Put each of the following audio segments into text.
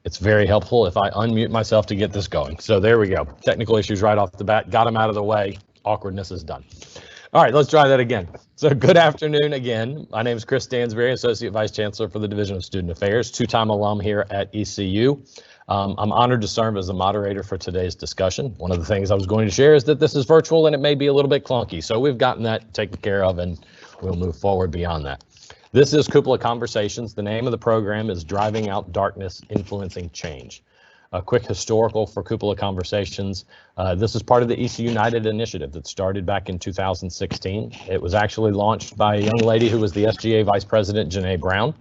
It's very helpful if I unmute myself to get this going. So there we go. Technical issues right off the bat. Got them out of the way. Awkwardness is done. All right, let's try that again. So good afternoon again. My name is Chris Stansberry, Associate Vice Chancellor for the Division of Student Affairs, two-time alum here at ECU. I'm honored to serve as the moderator for today's discussion. One of the things I was going to share is that this is virtual and it may be a little bit clunky. So we've gotten that taken care of and we'll move forward beyond that. This is Cupola Conversations. The name of the program is Driving Out Darkness, Influencing Change. A quick historical for Cupola Conversations. This is part of the ECU United initiative that started back in 2016. It was actually launched by a young lady who was the SGA Vice President, Janae Brown,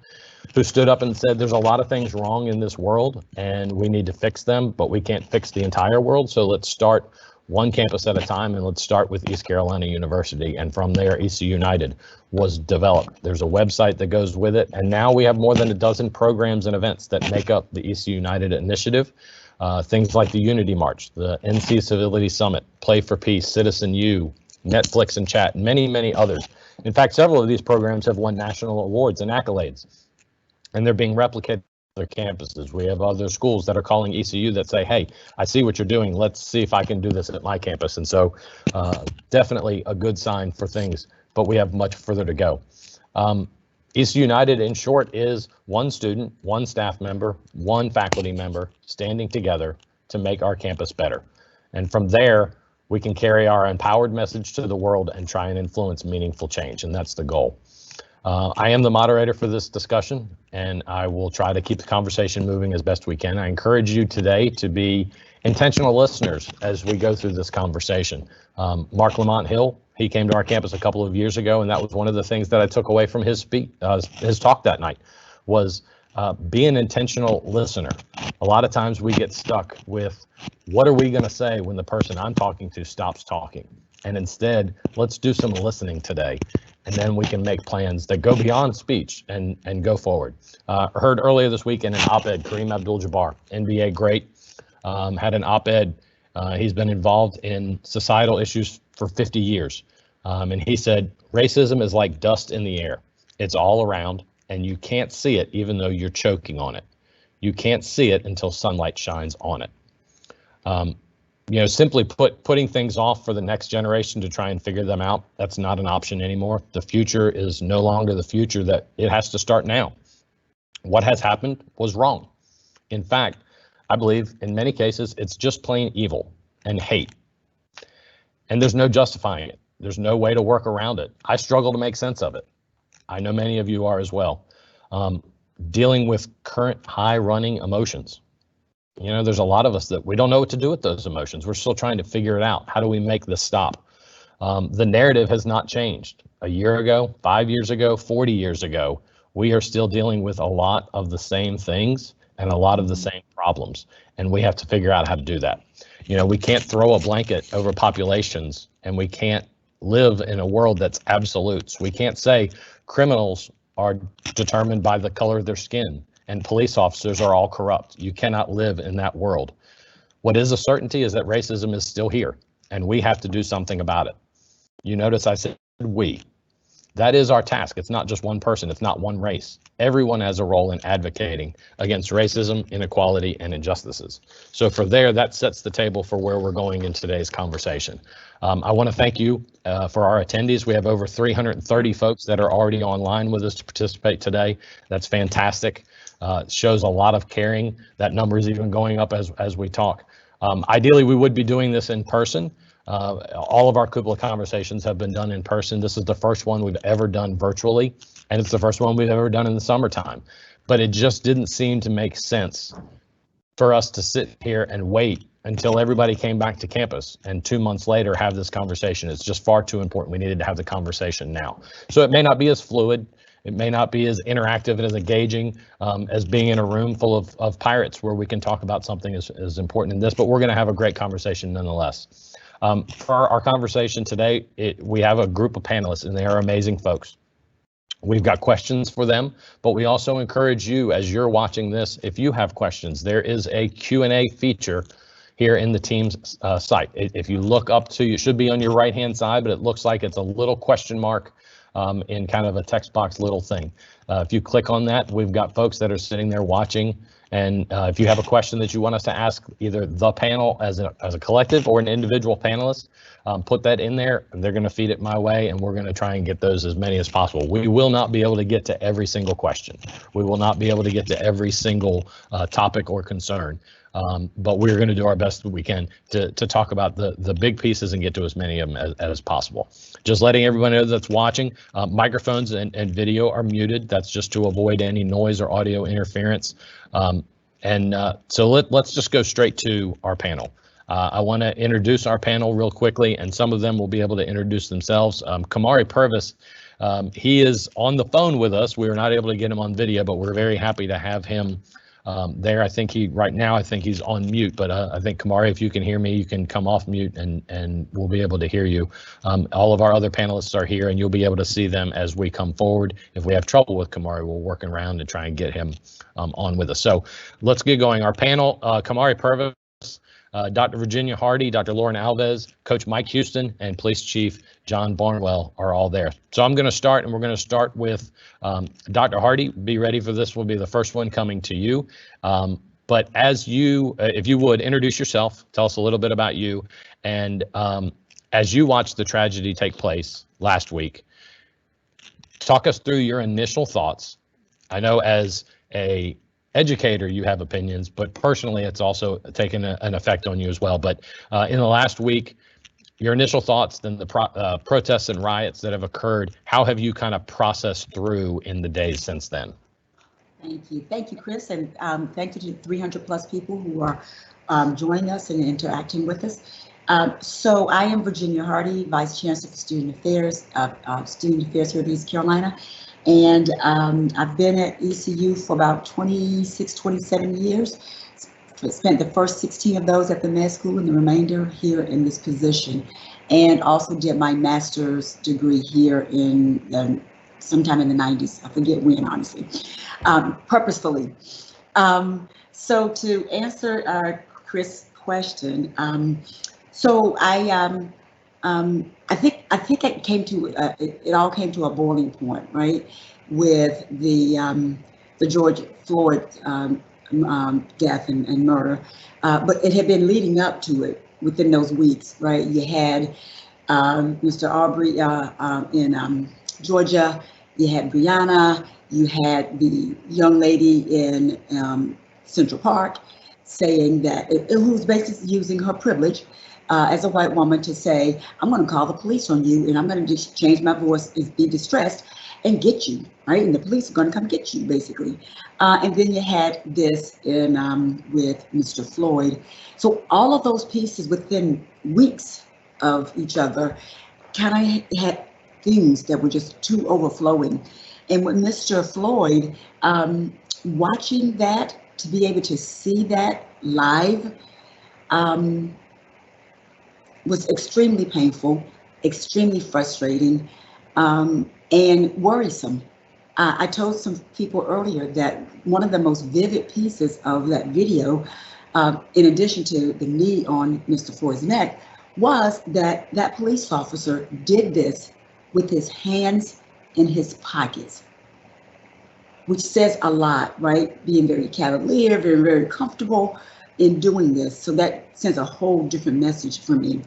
who stood up and said, there's a lot of things wrong in this world and we need to fix them, but we can't fix the entire world. So let's start one campus at a time, and let's start with East Carolina University. And from there, ECU United was developed. There's a website that goes with it, and now we have more than a dozen programs and events that make up the ECU United initiative. Things like the Unity March, the NC Civility Summit, Play for Peace, Citizen U, Netflix and Chat, and many, many others. In fact, several of these programs have won national awards and accolades, and they're being replicated other campuses. We have other schools that are calling ECU that say, hey, I see what you're doing. Let's see if I can do this at my campus. And so definitely a good sign for things, but we have much further to go. ECU United, in short, is one student, one staff member, one faculty member standing together to make our campus better. And from there, we can carry our empowered message to the world and try and influence meaningful change. And that's the goal. I am the moderator for this discussion, and I will try to keep the conversation moving as best we can. I encourage you today to be intentional listeners as we go through this conversation. Mark Lamont Hill, he came to our campus a couple of years ago, and that was one of the things that I took away from his talk that night was be an intentional listener. A lot of times we get stuck with what are we going to say when the person I'm talking to stops talking? And instead, let's do some listening today. And then we can make plans that go beyond speech and go forward. Heard earlier this week in an op-ed, Kareem Abdul-Jabbar, NBA great, had an op-ed. He's been involved in societal issues for 50 years. And he said, racism is like dust in the air. It's all around and you can't see it even though you're choking on it. You can't see it until sunlight shines on it. Simply putting things off for the next generation to try and figure them out, that's not an option anymore. The future is no longer the future, that it has to start now. What has happened was wrong. In fact, I believe in many cases, it's just plain evil and hate. And there's no justifying it. There's no way to work around it. I struggle to make sense of it. I know many of you are as well. Dealing with current high running emotions. There's a lot of us that we don't know what to do with those emotions. We're still trying to figure it out. How do we make this stop? The narrative has not changed. A year ago, 5 years ago, 40 years ago, we are still dealing with a lot of the same things and a lot of the same problems. And we have to figure out how to do that. We can't throw a blanket over populations, and we can't live in a world that's absolutes. We can't say criminals are determined by the color of their skin and police officers are all corrupt. You cannot live in that world. What is a certainty is that racism is still here, and we have to do something about it. You notice I said we. That is our task. It's not just one person. It's not one race. Everyone has a role in advocating against racism, inequality, and injustices. So for there, that sets the table for where we're going in today's conversation. I want to thank you for our attendees. We have over 330 folks that are already online with us to participate today. That's fantastic. Shows a lot of caring. That number is even going up as we talk. Ideally, we would be doing this in person. All of our Cupola Conversations have been done in person. This is the first one we've ever done virtually, and it's the first one we've ever done in the summertime. But it just didn't seem to make sense for us to sit here and wait until everybody came back to campus and 2 months later have this conversation. It's just far too important. We needed to have the conversation now. So it may not be as fluid. It may not be as interactive and as engaging as being in a room full of pirates where we can talk about something as important in this, but we're going to have a great conversation nonetheless. For our conversation today, we have a group of panelists and they are amazing folks. We've got questions for them, but we also encourage you as you're watching this, if you have questions, there is a Q&A feature here in the Teams site. If you look up to, you should be on your right-hand side, but it looks like it's a little question mark in kind of a text box little thing. If you click on that, we've got folks that are sitting there watching And if you have a question that you want us to ask either the panel as a collective or an individual panelist, put that in there, and they're going to feed it my way, and we're going to try and get those as many as possible. We will not be able to get to every single question. We will not be able to get to every single topic or concern. But we're going to do our best that we can to talk about the big pieces and get to as many of them as possible. Just letting everyone know that's watching, microphones and video are muted. That's just to avoid any noise or audio interference. So let's just go straight to our panel. I want to introduce our panel real quickly, and some of them will be able to introduce themselves. Kamari Purvis, he is on the phone with us. We were not able to get him on video, but we're very happy to have him there. I think right now he's on mute, but I think Kamari, if you can hear me, you can come off mute and we'll be able to hear you. All of our other panelists are here, and you'll be able to see them as we come forward. If we have trouble with Kamari, we'll work around and try and get him on with us. So let's get going. Our panel, Kamari Purvis, Dr. Virginia Hardy, Dr. Lauren Alves, Coach Mike Houston, and Police Chief John Barnwell are all there. So I'm going to start, and we're going to start with Dr. Hardy. Be ready for this. Will be the first one coming to you. But as you, if you would, introduce yourself, tell us a little bit about you, and as you watched the tragedy take place last week, talk us through your initial thoughts. I know as a educator, you have opinions, but personally, it's also taken an effect on you as well. But in the last week, your initial thoughts, then the protests and riots that have occurred, how have you kind of processed through in the days since then? Thank you, Chris, and thank you to 300 plus people who are joining us and interacting with us. So I am Virginia Hardy, Vice Chancellor for Student Affairs here at East Carolina. And I've been at ECU for about 26, 27 years. Spent the first 16 of those at the med school and the remainder here in this position. And also did my master's degree here in sometime in the 90s. I forget when, honestly, purposefully. So to answer Chris' question, so I think it came to it all came to a boiling point, right, with the George Floyd death and murder, but it had been leading up to it within those weeks, right? You had Mr. Aubrey in Georgia, you had Brianna, you had the young lady in Central Park saying that, who's basically using her privilege as a white woman to say, I'm going to call the police on you, and I'm going to just change my voice, be distressed, and get you, right? And the police are going to come get you, basically. And then you had this in with Mr. Floyd. So all of those pieces within weeks of each other kind of had things that were just too overflowing. And with Mr. Floyd, watching that, to be able to see that live, was extremely painful, extremely frustrating, and worrisome. I told some people earlier that one of the most vivid pieces of that video, in addition to the knee on Mr. Floyd's neck, was that that police officer did this with his hands in his pockets, which says a lot, right? Being very cavalier, very, very comfortable in doing this. So that sends a whole different message for me.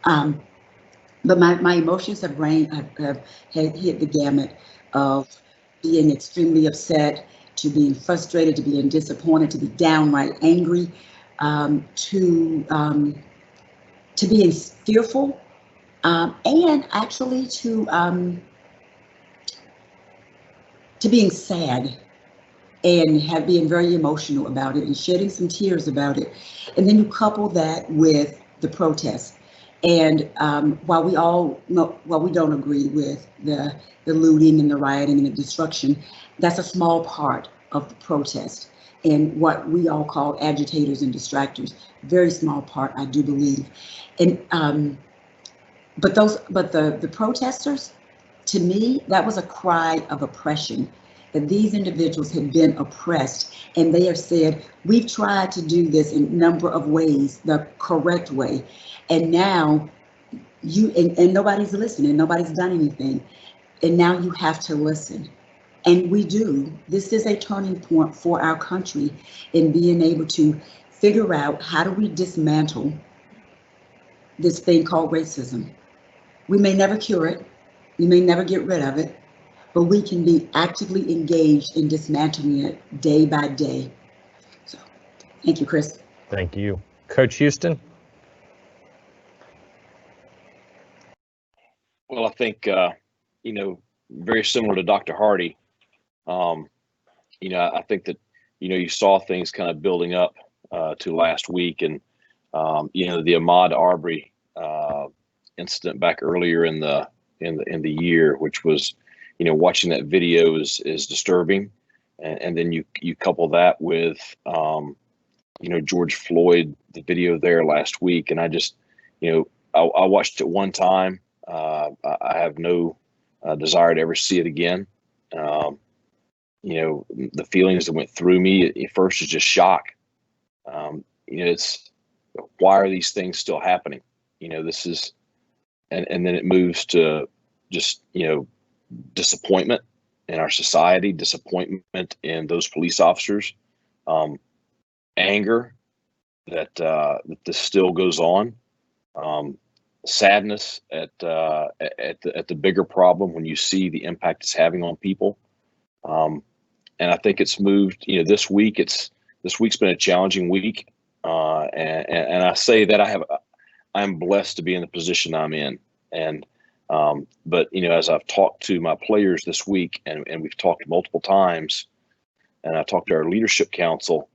But my emotions have hit the gamut of being extremely upset, to being frustrated, to being disappointed, to be downright angry, to being fearful, and actually to being sad and being very emotional about it and shedding some tears about it. And then you couple that with the protests. And while we don't agree with the looting and the rioting and the destruction, that's a small part of the protest and what we all call agitators and distractors. Very small part, I do believe. And but the protesters, to me, that was a cry of oppression, that these individuals had been oppressed, and they have said, we've tried to do this in a number of ways, the correct way, and now and nobody's listening, nobody's done anything, and now you have to listen. And we do. This is a turning point for our country in being able to figure out how do we dismantle this thing called racism. We may never cure it, we may never get rid of it, but we can be actively engaged in dismantling it day by day. So, thank you, Chris. Thank you. Coach Houston? Well, I think, very similar to Dr. Hardy, I think that, you saw things kind of building up to last week, and, the Ahmaud Arbery incident back earlier in the year, which was, watching that video is disturbing. And then you couple that with, George Floyd, the video there last week. And I just, I watched it one time. I have no desire to ever see it again. The feelings that went through me at first is just shock. It's, why are these things still happening? This is, and then it moves to just, disappointment in our society, disappointment in those police officers, anger that this still goes on, sadness at the bigger problem when you see the impact it's having on people. And I think it's moved, this week's been a challenging week. And I say that I'm blessed to be in the position I'm in. And, but, as I've talked to my players this week, and we've talked multiple times, and I talked to our leadership council,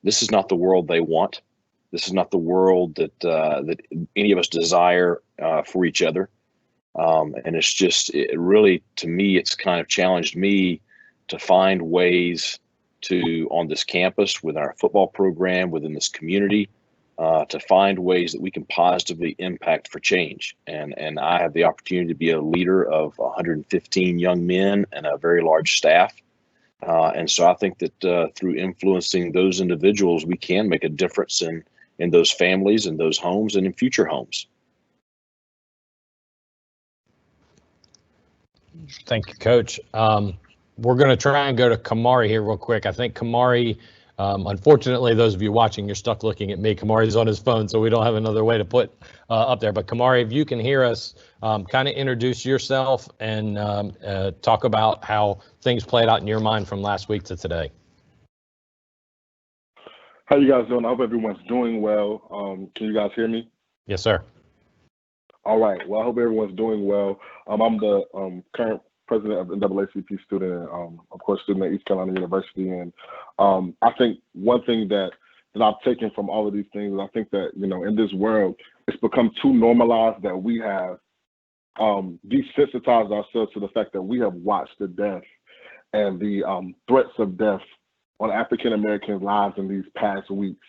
this is not the world they want. This is not the world that any of us desire for each other. And it's just, really, to me, it's kind of challenged me to find ways to, on this campus, within our football program, within this community, to find ways that we can positively impact for change. And I have the opportunity to be a leader of 115 young men and a very large staff. And so I think that through influencing those individuals, we can make a difference in those families and those homes and in future homes. Thank you, Coach. We're going to try and go to Kamari here real quick. I think Kamari, unfortunately, those of you watching, you're stuck looking at me. Kamari's on his phone, so we don't have another way to put up there. But Kamari, if you can hear us, kind of introduce yourself and talk about how things played out in your mind from last week to today. How you guys doing? I hope everyone's doing well. Can you guys hear me? Yes, sir. All right. Well, I hope everyone's doing well. I'm the current president of NAACP student, of course, student at East Carolina University. And I think one thing that I've taken from all of these things is I think that, in this world, it's become too normalized that we have desensitized ourselves to the fact that we have watched the death and the threats of death on African-American lives in these past weeks,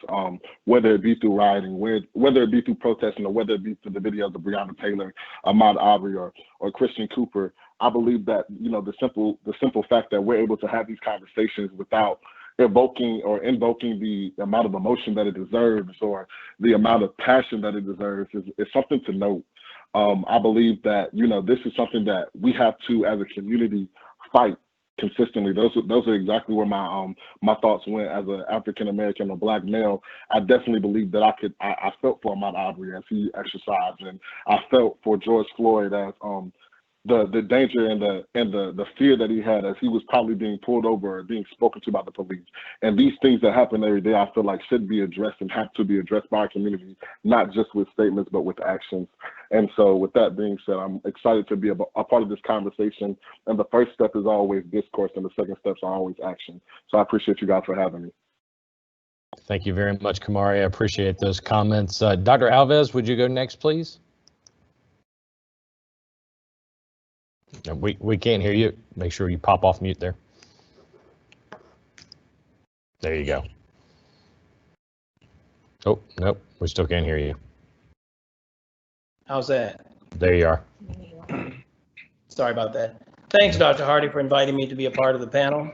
whether it be through rioting, whether it be through protesting, or whether it be through the videos of Breonna Taylor, Ahmaud Arbery, or Christian Cooper. I believe that, the simple fact that we're able to have these conversations without invoking the amount of emotion that it deserves or the amount of passion that it deserves is something to note. I believe that, this is something that we have to, as a community, fight consistently. Those are exactly where my thoughts went as an African American or Black male. I definitely believe that I felt for Ahmaud Arbery as he exercised, and I felt for George Floyd as the danger and the fear that he had as he was probably being pulled over or being spoken to by the police. And these things that happen every day, I feel like should be addressed and have to be addressed by our community, not just with statements, but with actions. And so with that being said, I'm excited to be a part of this conversation. And the first step is always discourse, and the second steps are always action. So I appreciate you guys for having me. Thank you very much, Kamari. I appreciate those comments. Dr. Alves, would you go next, please? We can't hear you. Make sure you pop off mute there. There you go. Oh, nope, we still can't hear you. How's that? There you are. Sorry about that. Thanks, Dr. Hardy, for inviting me to be a part of the panel.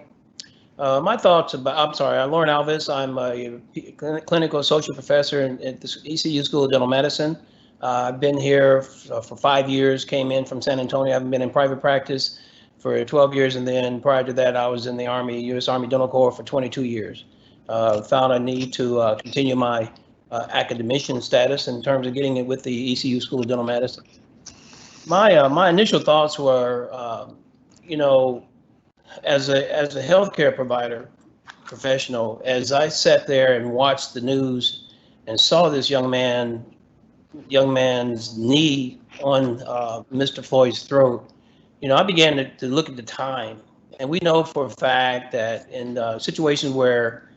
My thoughts about, I'm Lauren Alves. I'm a clinical associate professor at the ECU School of Dental Medicine. I've been here for 5 years, came in from San Antonio. I haven't been in private practice for 12 years, and then prior to that, I was in the Army, U.S. Army Dental Corps for 22 years. Found a need to continue my academician status in terms of getting it with the ECU School of Dental Medicine. My initial thoughts were, you know, as a healthcare provider professional, as I sat there and watched the news and saw this young man's knee on Mr. Floyd's throat, you know, I began to look at the time. And we know for a fact that in situations where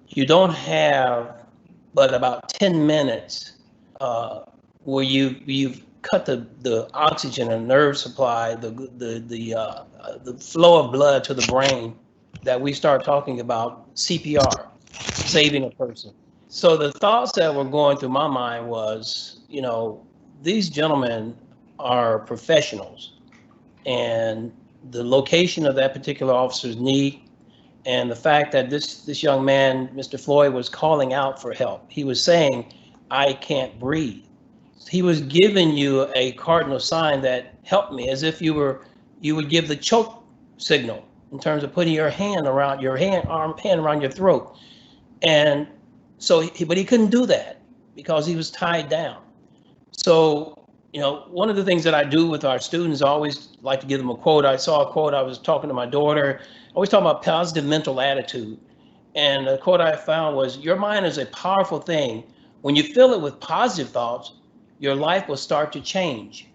you don't have but about 10 minutes where you've cut the oxygen and nerve supply, the flow of blood to the brain, that we start talking about CPR, saving a person. So the thoughts that were going through my mind was, you know, these gentlemen are professionals, and the location of that particular officer's knee, and the fact that this young man, Mr. Floyd, was calling out for help. He was saying, "I can't breathe." He was giving you a cardinal sign that help me, as if you would give the choke signal in terms of putting your hand around your hand around your throat. And so, but he couldn't do that because he was tied down. So, you know, one of the things that I do with our students, I always like to give them a quote. I saw a quote, I was talking to my daughter, I always talk about positive mental attitude. And the quote I found was, your mind is a powerful thing. When you fill it with positive thoughts, your life will start to change.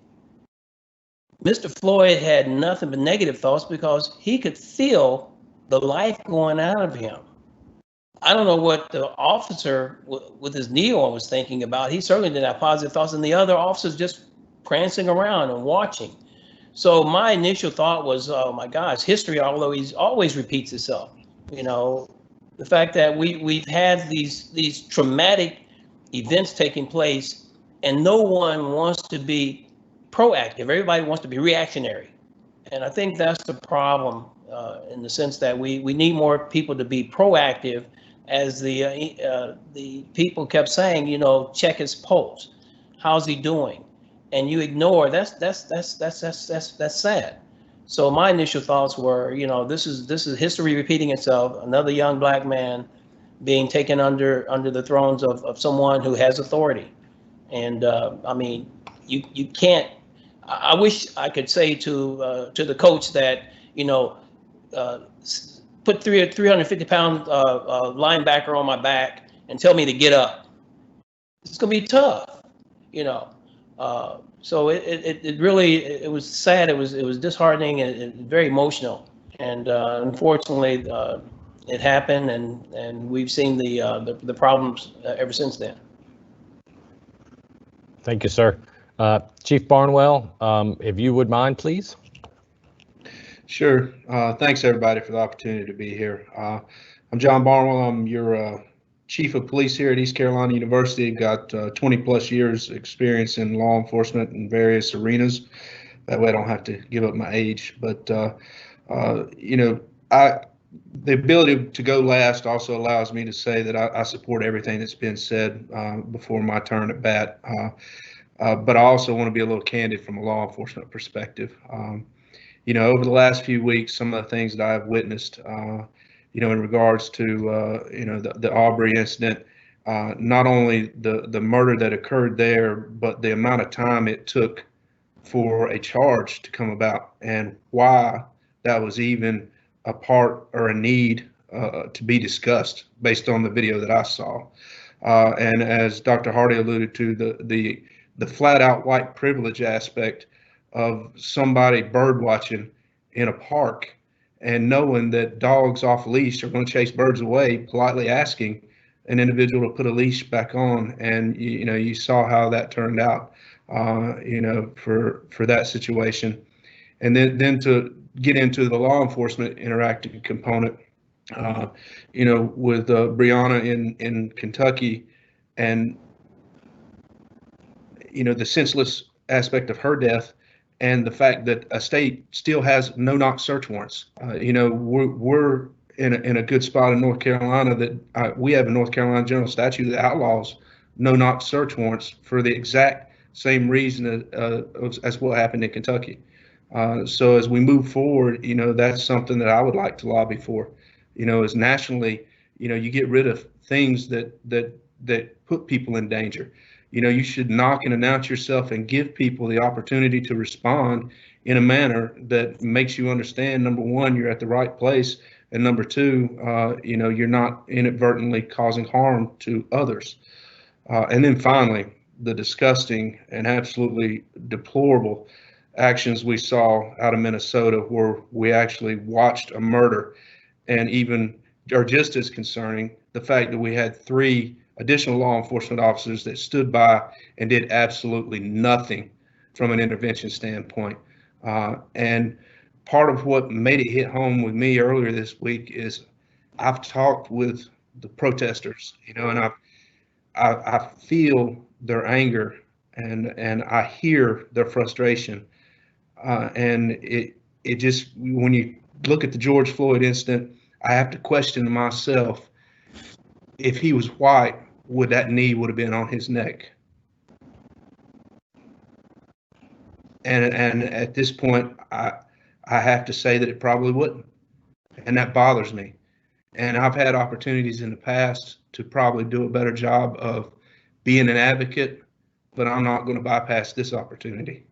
Mr. Floyd had nothing but negative thoughts because he could feel the life going out of him. I don't know what the officer with his knee on was thinking about. He certainly didn't have positive thoughts, and the other officers just prancing around and watching. So my initial thought was, oh my gosh, history, although he always repeats itself. You know, the fact that we've had these traumatic events taking place, and no one wants to be proactive. Everybody wants to be reactionary. And I think that's the problem in the sense that we need more people to be proactive, as the people kept saying, you know, check his pulse. How's he doing? And you ignore, that's sad. So my initial thoughts were, you know, this is history repeating itself. Another young black man being taken under the thrones of someone who has authority. And I mean, you can't. I wish I could say to the coach that, you know, put 350-pound linebacker on my back and tell me to get up. It's gonna be tough, you know. So it really was sad. It was disheartening and very emotional. And unfortunately, it happened, and we've seen the problems ever since then. Thank you, sir. Chief Barnwell, if you would mind, please. Sure. Thanks, everybody, for the opportunity to be here. I'm John Barnwell. I'm your chief of police here at East Carolina University. Got 20 plus years experience in law enforcement in various arenas. That way I don't have to give up my age. But, you know, the ability to go last also allows me to say that I support everything that's been said before my turn at bat. But I also want to be a little candid from a law enforcement perspective. You know, over the last few weeks, some of the things that I've witnessed, you know, in regards to, you know, the Aubrey incident, not only the murder that occurred there, but the amount of time it took for a charge to come about, and why that was even a part or a need to be discussed based on the video that I saw. And as Dr. Hardy alluded to, the flat out white privilege aspect of somebody bird watching in a park and knowing that dogs off leash are going to chase birds away, politely asking an individual to put a leash back on. And you know, you saw how that turned out, you know, for that situation. And then to get into the law enforcement interactive component, you know, with Breonna in Kentucky, and you know, the senseless aspect of her death, and the fact that a state still has no-knock search warrants. You know, we're in a good spot in North Carolina that we have a North Carolina general statute that outlaws no-knock search warrants for the exact same reason as what happened in Kentucky. So as we move forward, that's something that I would like to lobby for. As nationally, you get rid of things that put people in danger. You should knock and announce yourself and give people the opportunity to respond in a manner that makes you understand, number one, you're at the right place, and number two, you're not inadvertently causing harm to others. And then finally, the disgusting and absolutely deplorable actions we saw out of Minnesota, where we actually watched a murder, and even, or just as concerning, the fact that we had 3 additional law enforcement officers that stood by and did absolutely nothing from an intervention standpoint. And part of what made it hit home with me earlier this week is I've talked with the protesters, and I feel their anger, and I hear their frustration. And it just, when you look at the George Floyd incident, I have to question myself, if he was white, would that knee would have been on his neck? And at this point, I have to say that it probably wouldn't, and that bothers me. And I've had opportunities in the past to probably do a better job of being an advocate, but I'm not going to bypass this opportunity.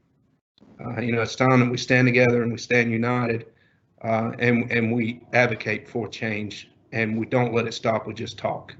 It's time that we stand together and we stand united, and we advocate for change, and we don't let it stop with just talk.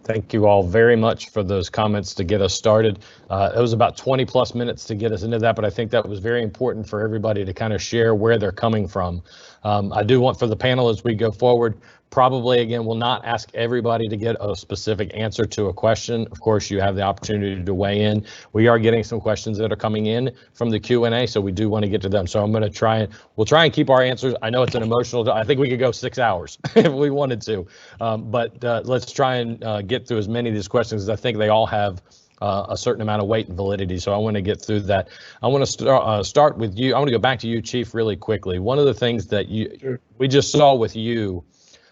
Thank you all very much for those comments to get us started. It was about 20 plus minutes to get us into that, but I think that was very important for everybody to kind of share where they're coming from. I do want for the panel as we go forward, probably again, we'll not ask everybody to get a specific answer to a question. Of course, you have the opportunity to weigh in. We are getting some questions that are coming in from the Q&A, so we do want to get to them. So I'm going to we'll try and keep our answers. I know it's an emotional, I think we could go 6 hours if we wanted to, but let's try and get through as many of these questions, as I think they all have a certain amount of weight and validity. So I want to get through that. I want to start with you. I want to go back to you, Chief, really quickly. One of the things that we just saw with you,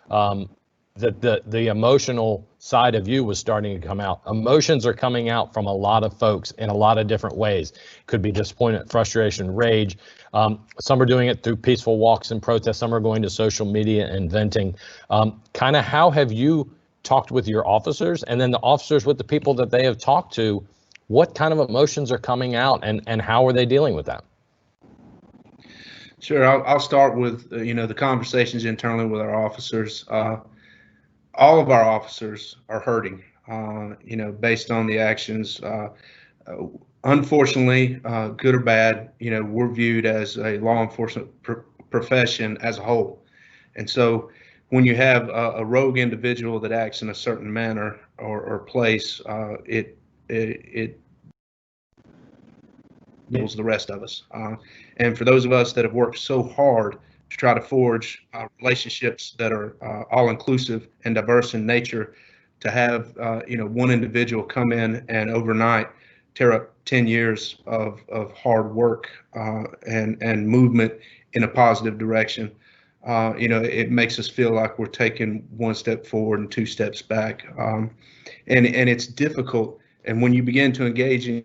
that the emotional side of you was starting to come out. Emotions are coming out from a lot of folks in a lot of different ways. Could be disappointment, frustration, rage. Some are doing it through peaceful walks and protests. Some are going to social media and venting. Kind of how have you talked with your officers, and then the officers with the people that they have talked to? What kind of emotions are coming out, and how are they dealing with that? Sure, I'll start with the conversations internally with our officers. All of our officers are hurting, based on the actions. Unfortunately, good or bad, we're viewed as a law enforcement profession as a whole, and so when you have a rogue individual that acts in a certain manner or place, it the rest of us. And for those of us that have worked so hard to try to forge relationships that are all-inclusive and diverse in nature, to have one individual come in and overnight tear up 10 years of hard work and movement in a positive direction, it makes us feel like we're taking 1 step forward and 2 steps back. And it's difficult. And when you begin to engage in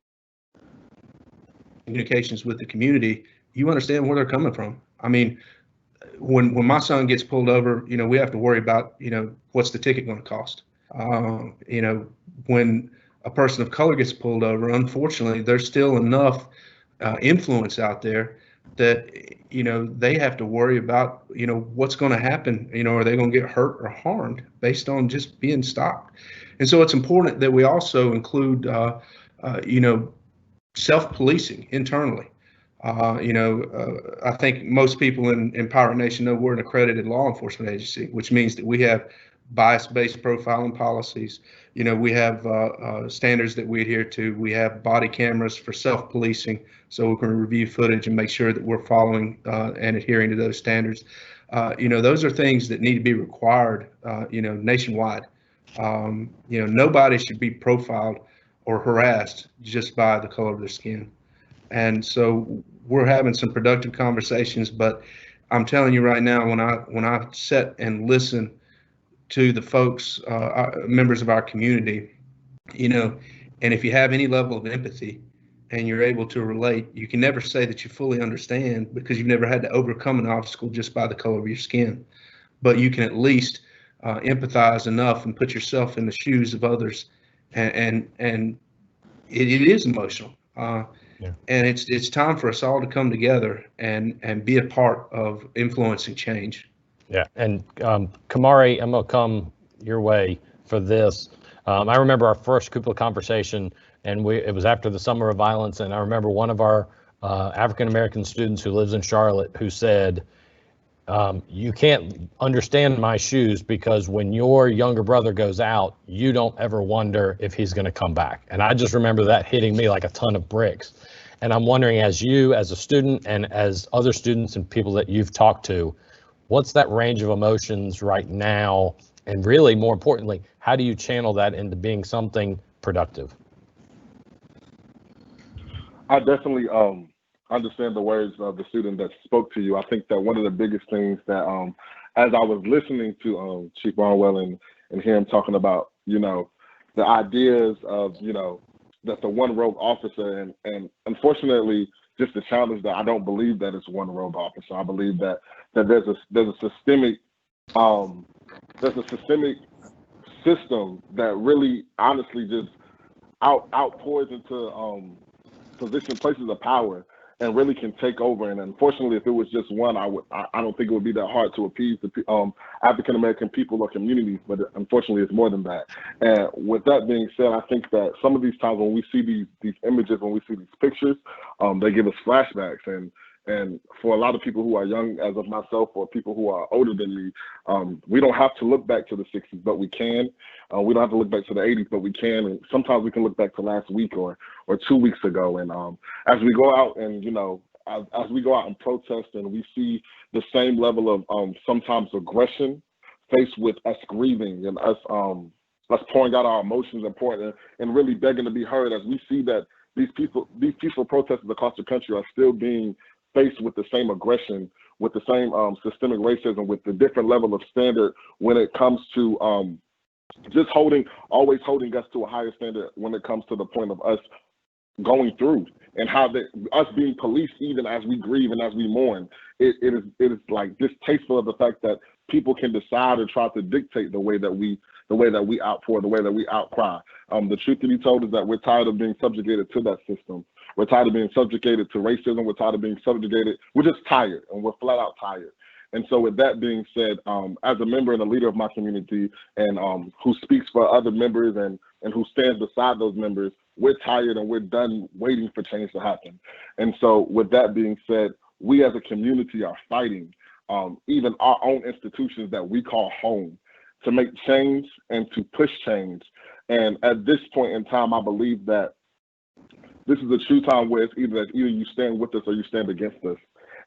communications with the community, you understand where they're coming from. I mean, when my son gets pulled over, we have to worry about, what's the ticket going to cost? When a person of color gets pulled over, unfortunately, there's still enough influence out there that, they have to worry about, what's going to happen. Are they going to get hurt or harmed based on just being stopped? And so it's important that we also include, self-policing internally. I think most people in Pirate Nation know we're an accredited law enforcement agency, which means that we have bias-based profiling policies. We have standards that we adhere to. We have body cameras for self-policing, so we can review footage and make sure that we're following and adhering to those standards. Those are things that need to be required, nationwide. Nobody should be profiled or harassed just by the color of their skin. And so we're having some productive conversations, but I'm telling you right now, when I sit and listen to the folks, members of our community, and if you have any level of empathy, and you're able to relate, you can never say that you fully understand because you've never had to overcome an obstacle just by the color of your skin. But you can at least empathize enough and put yourself in the shoes of others, and it is emotional. And it's time for us all to come together and be a part of influencing change. Yeah, and Kamari, I'm gonna come your way for this. I remember our first Cupola conversation, and it was after the summer of violence, and I remember one of our African American students who lives in Charlotte who said, you can't understand my shoes because when your younger brother goes out, you don't ever wonder if he's going to come back. And I just remember that hitting me like a ton of bricks. And I'm wondering, as you, as a student, and as other students and people that you've talked to, what's that range of emotions right now? And really, more importantly, how do you channel that into being something productive? I definitely understand the words of the student that spoke to you. I think that one of the biggest things that, as I was listening to Chief Barnwell and hear him talking about, the ideas of, that the one rogue officer, and unfortunately, just the challenge that I don't believe that it's one rogue officer. I believe that there's a systemic system that really honestly just outpours into places of power and really can take over. And unfortunately, if it was just one, I don't think it would be that hard to appease the African American people or communities. But unfortunately, it's more than that. And with that being said, I think that some of these times when we see these images, when we see these pictures, they give us flashbacks. And for a lot of people who are young, as of myself, or people who are older than me, we don't have to look back to the 60s, but we can. We don't have to look back to the 80s, but we can. And sometimes we can look back to last week or 2 weeks ago. And as we go out and, as we go out and protest and we see the same level of sometimes aggression faced with us grieving and us pouring out our emotions and really begging to be heard, as we see that these peaceful protesters across the country are still being faced with the same aggression, with the same systemic racism, with the different level of standard when it comes to always holding us to a higher standard when it comes to the point of us going through and how us being policed even as we grieve and as we mourn. It is like distasteful of the fact that people can decide or try to dictate the way that we outpour, the way that we outcry. The truth to be told is that we're tired of being subjugated to that system. We're tired of being subjugated to racism. We're tired of being subjugated. We're just tired, and we're flat out tired. And so with that being said, as a member and a leader of my community and who speaks for other members and who stands beside those members, we're tired and we're done waiting for change to happen. And so with that being said, we as a community are fighting even our own institutions that we call home to make change and to push change. And at this point in time, I believe that this is a true time where it's either you stand with us or you stand against us.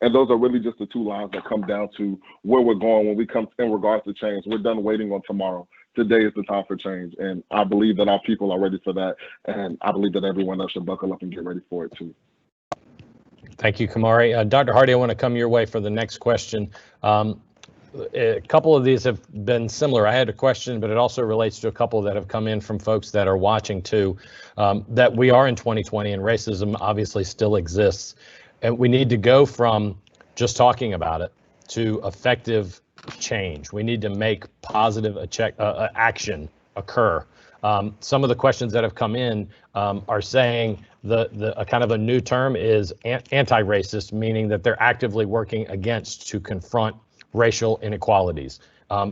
And those are really just the two lines that come down to where we're going when we come in regards to change. We're done waiting on tomorrow. Today is the time for change. And I believe that our people are ready for that. And I believe that everyone else should buckle up and get ready for it too. Thank you, Kamari. Dr. Hardy, I want to come your way for the next question. A couple of these have been similar. I had a question, but it also relates to a couple that have come in from folks that are watching too, that we are in 2020 and racism obviously still exists. And we need to go from just talking about it to effective change. We need to make positive action occur. Some of the questions that have come in are saying a kind of a new term is anti-racist, meaning that they're actively working to confront racial inequalities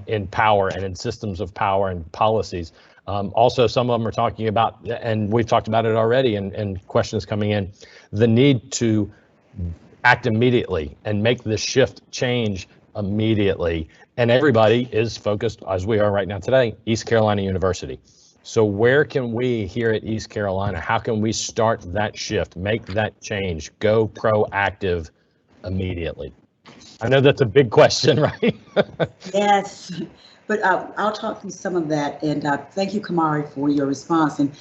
in power and in systems of power and policies. Also, some of them are talking about, and we've talked about it already, and questions coming in, the need to act immediately and make the shift change immediately. And everybody is focused, as we are right now today, East Carolina University. So where can we here at East Carolina, how can we start that shift, make that change, go proactive immediately? I know that's a big question, right? Yes, but I'll talk through some of that. And thank you, Kamari, for your response. And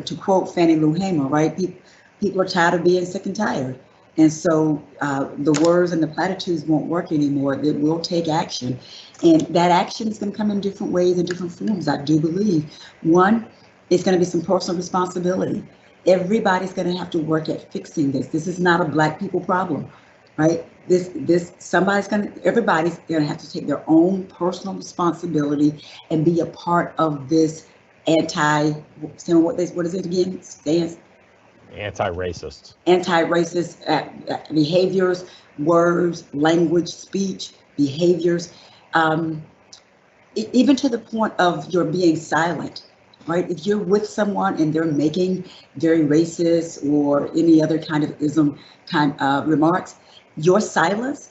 to quote Fannie Lou Hamer, right? People are tired of being sick and tired. And so the words and the platitudes won't work anymore. It will take action. And that action is going to come in different ways and different forms, I do believe. One, it's going to be some personal responsibility. everybody's going to have to work at fixing this. This is not a Black people problem, right? Everybody's going to have to take their own personal responsibility and be a part of this what is it again? Anti-racist behaviors, words, language, speech, behaviors, even to the point of your being silent, right? If you're with someone and they're making very racist or any other kind of remarks, your silence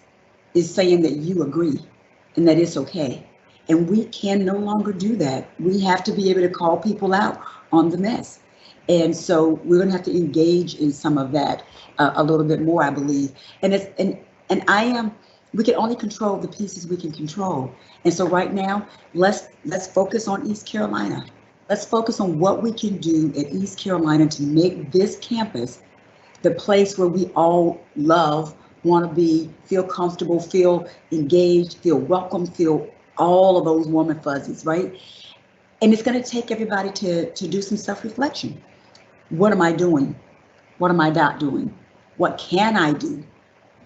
is saying that you agree and that it's okay. And we can no longer do that. We have to be able to call people out on the mess. And so we're going to have to engage in some of that a little bit more, I believe. We can only control the pieces we can control. And so right now, let's focus on East Carolina. Let's focus on what we can do at East Carolina to make this campus the place where we all love, want to be, feel comfortable, feel engaged, feel welcome, feel all of those warm and fuzzies, right? And it's going to take everybody to do some self-reflection. What am I doing? What am I not doing? What can I do,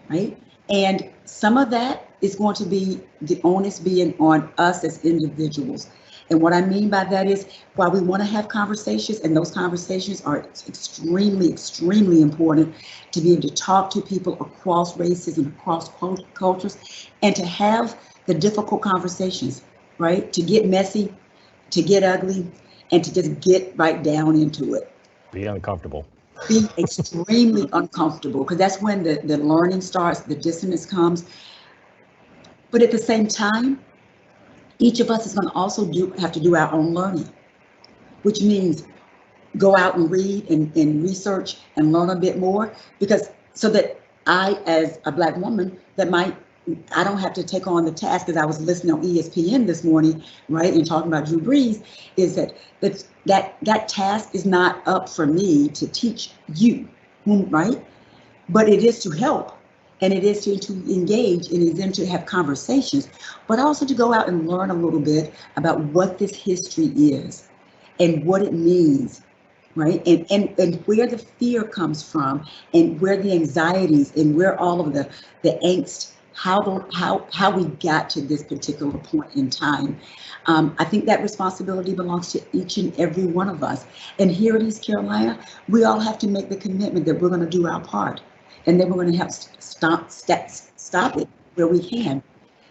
right? And some of that is going to be the onus being on us as individuals. And what I mean by that is, while we want to have conversations, and those conversations are extremely, extremely important to be able to talk to people across races and across cultures, and to have the difficult conversations, right? To get messy, to get ugly, and to just get right down into it. Be uncomfortable. Be extremely uncomfortable, because that's when the learning starts, the dissonance comes. But at the same time, each of us is going to also have to do our own learning, which means go out and read and research and learn a bit more, so that I, as a Black woman, I don't have to take on the task, as I was listening on ESPN this morning, right, and talking about Drew Brees, is that task is not up for me to teach you, right? But it is to help, and it is to engage, and it is then to have conversations, but also to go out and learn a little bit about what this history is and what it means, right? And where the fear comes from, and where the anxieties, and where all of the angst, how we got to this particular point in time. I think that responsibility belongs to each and every one of us. And here in East Carolina, we all have to make the commitment that we're going to do our part, and then we're going to have to stop it where we can.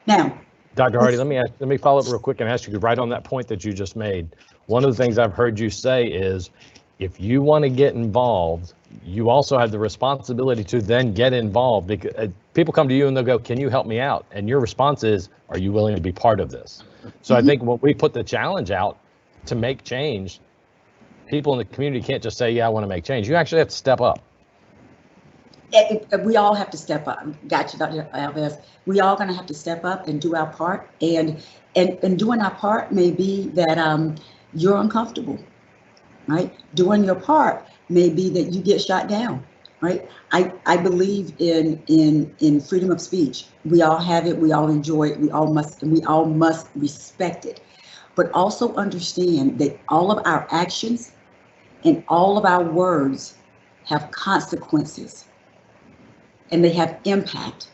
Now, Dr. Hardy, let me follow up real quick and ask you, right on that point that you just made. One of the things I've heard you say is, if you want to get involved, you also have the responsibility to then get involved, because people come to you and they'll go, can you help me out? And your response is, are you willing to be part of this? So I think when we put the challenge out to make change, people in the community can't just say, yeah, I want to make change. You actually have to step up. We all have to step up. Gotcha, Dr. Alves. We all going to have to step up and do our part. And doing our part may be that you're uncomfortable, right? Doing your part may be that you get shot down, right? I believe in freedom of speech. We all have it. We all enjoy it. We all must respect it. But also understand that all of our actions and all of our words have consequences, and they have impact.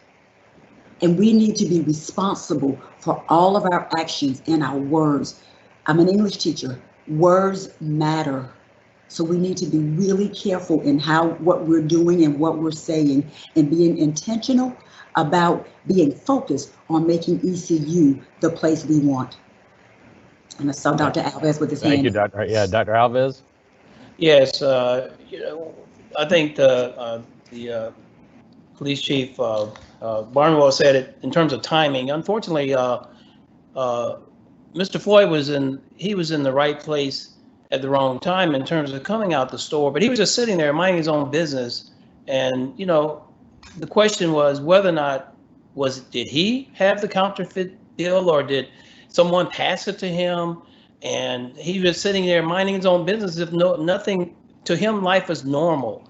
And we need to be responsible for all of our actions and our words. I'm an English teacher. Words matter. So we need to be really careful in what we're doing and what we're saying, and being intentional about being focused on making ECU the place we want. And I saw Dr. Alves with his hand. Thank you, Dr. Yeah, Dr. Alves. Yes, I think the police chief Barnwell said it in terms of timing. Unfortunately, Mr. Floyd was in the right place at the wrong time in terms of coming out the store, but he was just sitting there minding his own business. And the question was whether or not did he have the counterfeit bill, or did someone pass it to him? And he was sitting there minding his own business. If nothing to him, life is normal.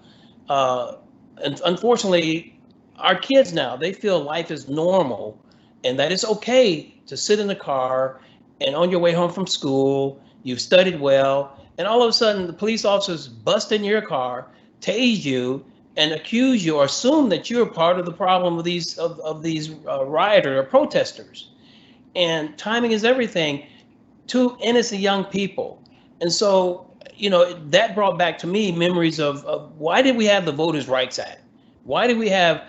And unfortunately, our kids now, they feel life is normal, and that it's okay to sit in the car, and on your way home from school, you've studied well, and all of a sudden the police officers bust in your car, tase you, and accuse you or assume that you're part of the problem of these rioters or protesters. And timing is everything. Two innocent young people. And so, that brought back to me memories of why did we have the Voters' Rights Act? Why did we have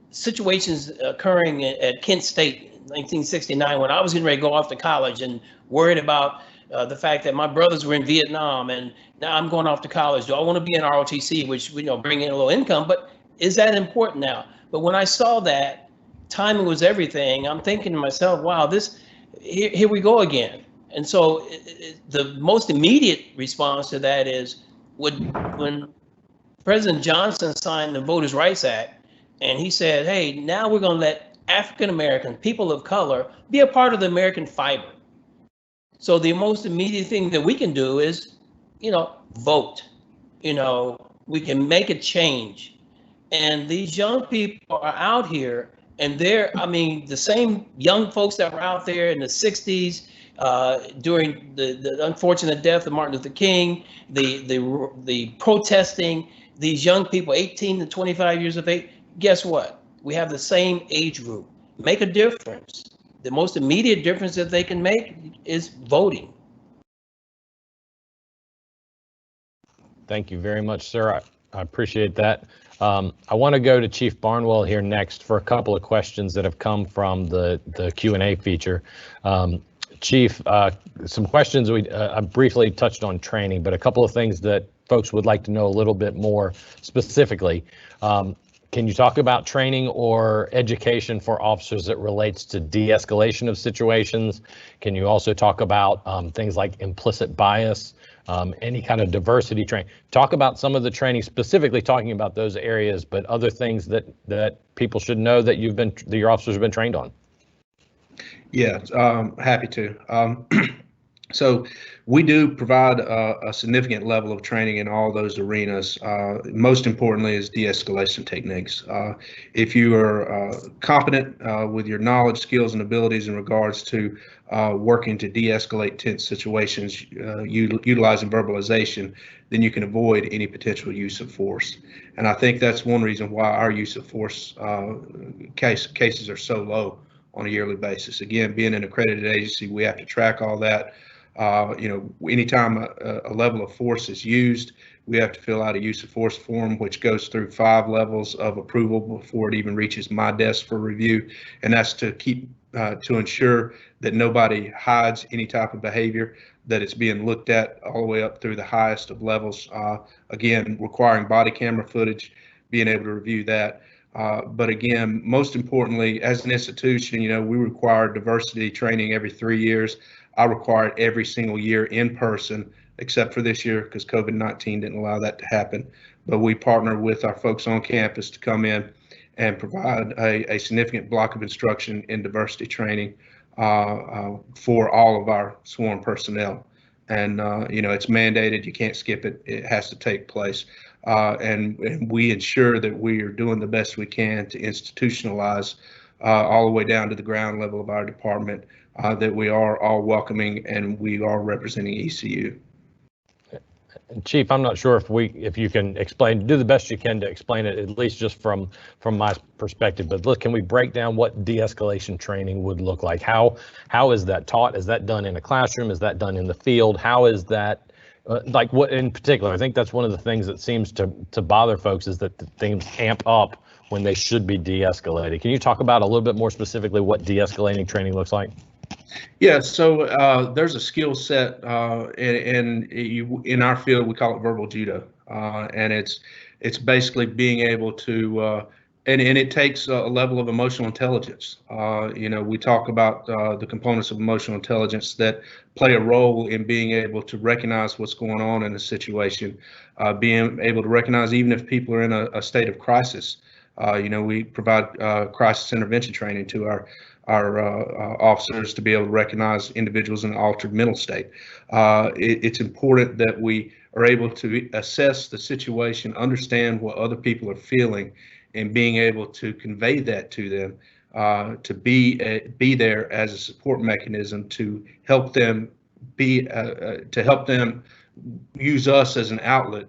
situations occurring at Kent State in 1969 when I was getting ready to go off to college and worried about the fact that my brothers were in Vietnam and now I'm going off to college. Do I want to be in ROTC, which bring in a little income? But is that important now? But when I saw that timing was everything, I'm thinking to myself, wow, here we go again. And so the most immediate response to that is when President Johnson signed the Voters' Rights Act, and he said, hey, now we're going to let African Americans, people of color, be a part of the American fiber. So the most immediate thing that we can do is, vote. We can make a change. And these young people are out here, and the same young folks that were out there in the 60s during the unfortunate death of Martin Luther King, the protesting, these young people, 18 to 25 years of age, guess what? We have the same age group. Make a difference. The most immediate difference that they can make is voting. Thank you very much, sir. I appreciate that. I want to go to Chief Barnwell here next for a couple of questions that have come from the Q&A feature. Chief, some questions I briefly touched on training, but a couple of things that folks would like to know a little bit more specifically. Can you talk about training or education for officers that relates to de-escalation of situations? Can you also talk about things like implicit bias, any kind of diversity training? Talk about some of the training, specifically talking about those areas, but other things that people should know that your officers have been trained on. Yeah, happy to. So we do provide a significant level of training in all those arenas. Most importantly is de-escalation techniques. If you are competent with your knowledge, skills, and abilities in regards to working to de-escalate tense situations, utilizing verbalization, then you can avoid any potential use of force. And I think that's one reason why our use of force cases are so low on a yearly basis. Again, being an accredited agency, we have to track all that. Anytime a level of force is used, we have to fill out a use of force form, which goes through 5 levels of approval before it even reaches my desk for review. And that's to ensure that nobody hides any type of behavior, that it's being looked at all the way up through the highest of levels. Again, requiring body camera footage, being able to review that. But again, most importantly, as an institution, we require diversity training every 3 years. I require it every single year in person, except for this year because COVID-19 didn't allow that to happen. But we partner with our folks on campus to come in and provide a significant block of instruction in diversity training for all of our sworn personnel. And, it's mandated. You can't skip it. It has to take place. And we ensure that we are doing the best we can to institutionalize all the way down to the ground level of our department, that we are all welcoming and we are representing ECU. And Chief, I'm not sure if you can do the best you can to explain it, at least just from my perspective. But look, can we break down what de-escalation training would look like? How is that taught? Is that done in a classroom? Is that done in the field? How is that? Like what in particular? I think that's one of the things that seems to bother folks is that things amp up when they should be de-escalated. Can you talk about a little bit more specifically what de-escalating training looks like? Yeah, so there's a skill set, and in our field we call it verbal judo, and it's basically being able to, and it takes a level of emotional intelligence. We talk about the components of emotional intelligence that play a role in being able to recognize what's going on in a situation, being able to recognize even if people are in a state of crisis. We provide crisis intervention training to our officers to be able to recognize individuals in an altered mental state. It's important that we are able to assess the situation, understand what other people are feeling, and being able to convey that to them, to be there as a support mechanism to help them to help them use us as an outlet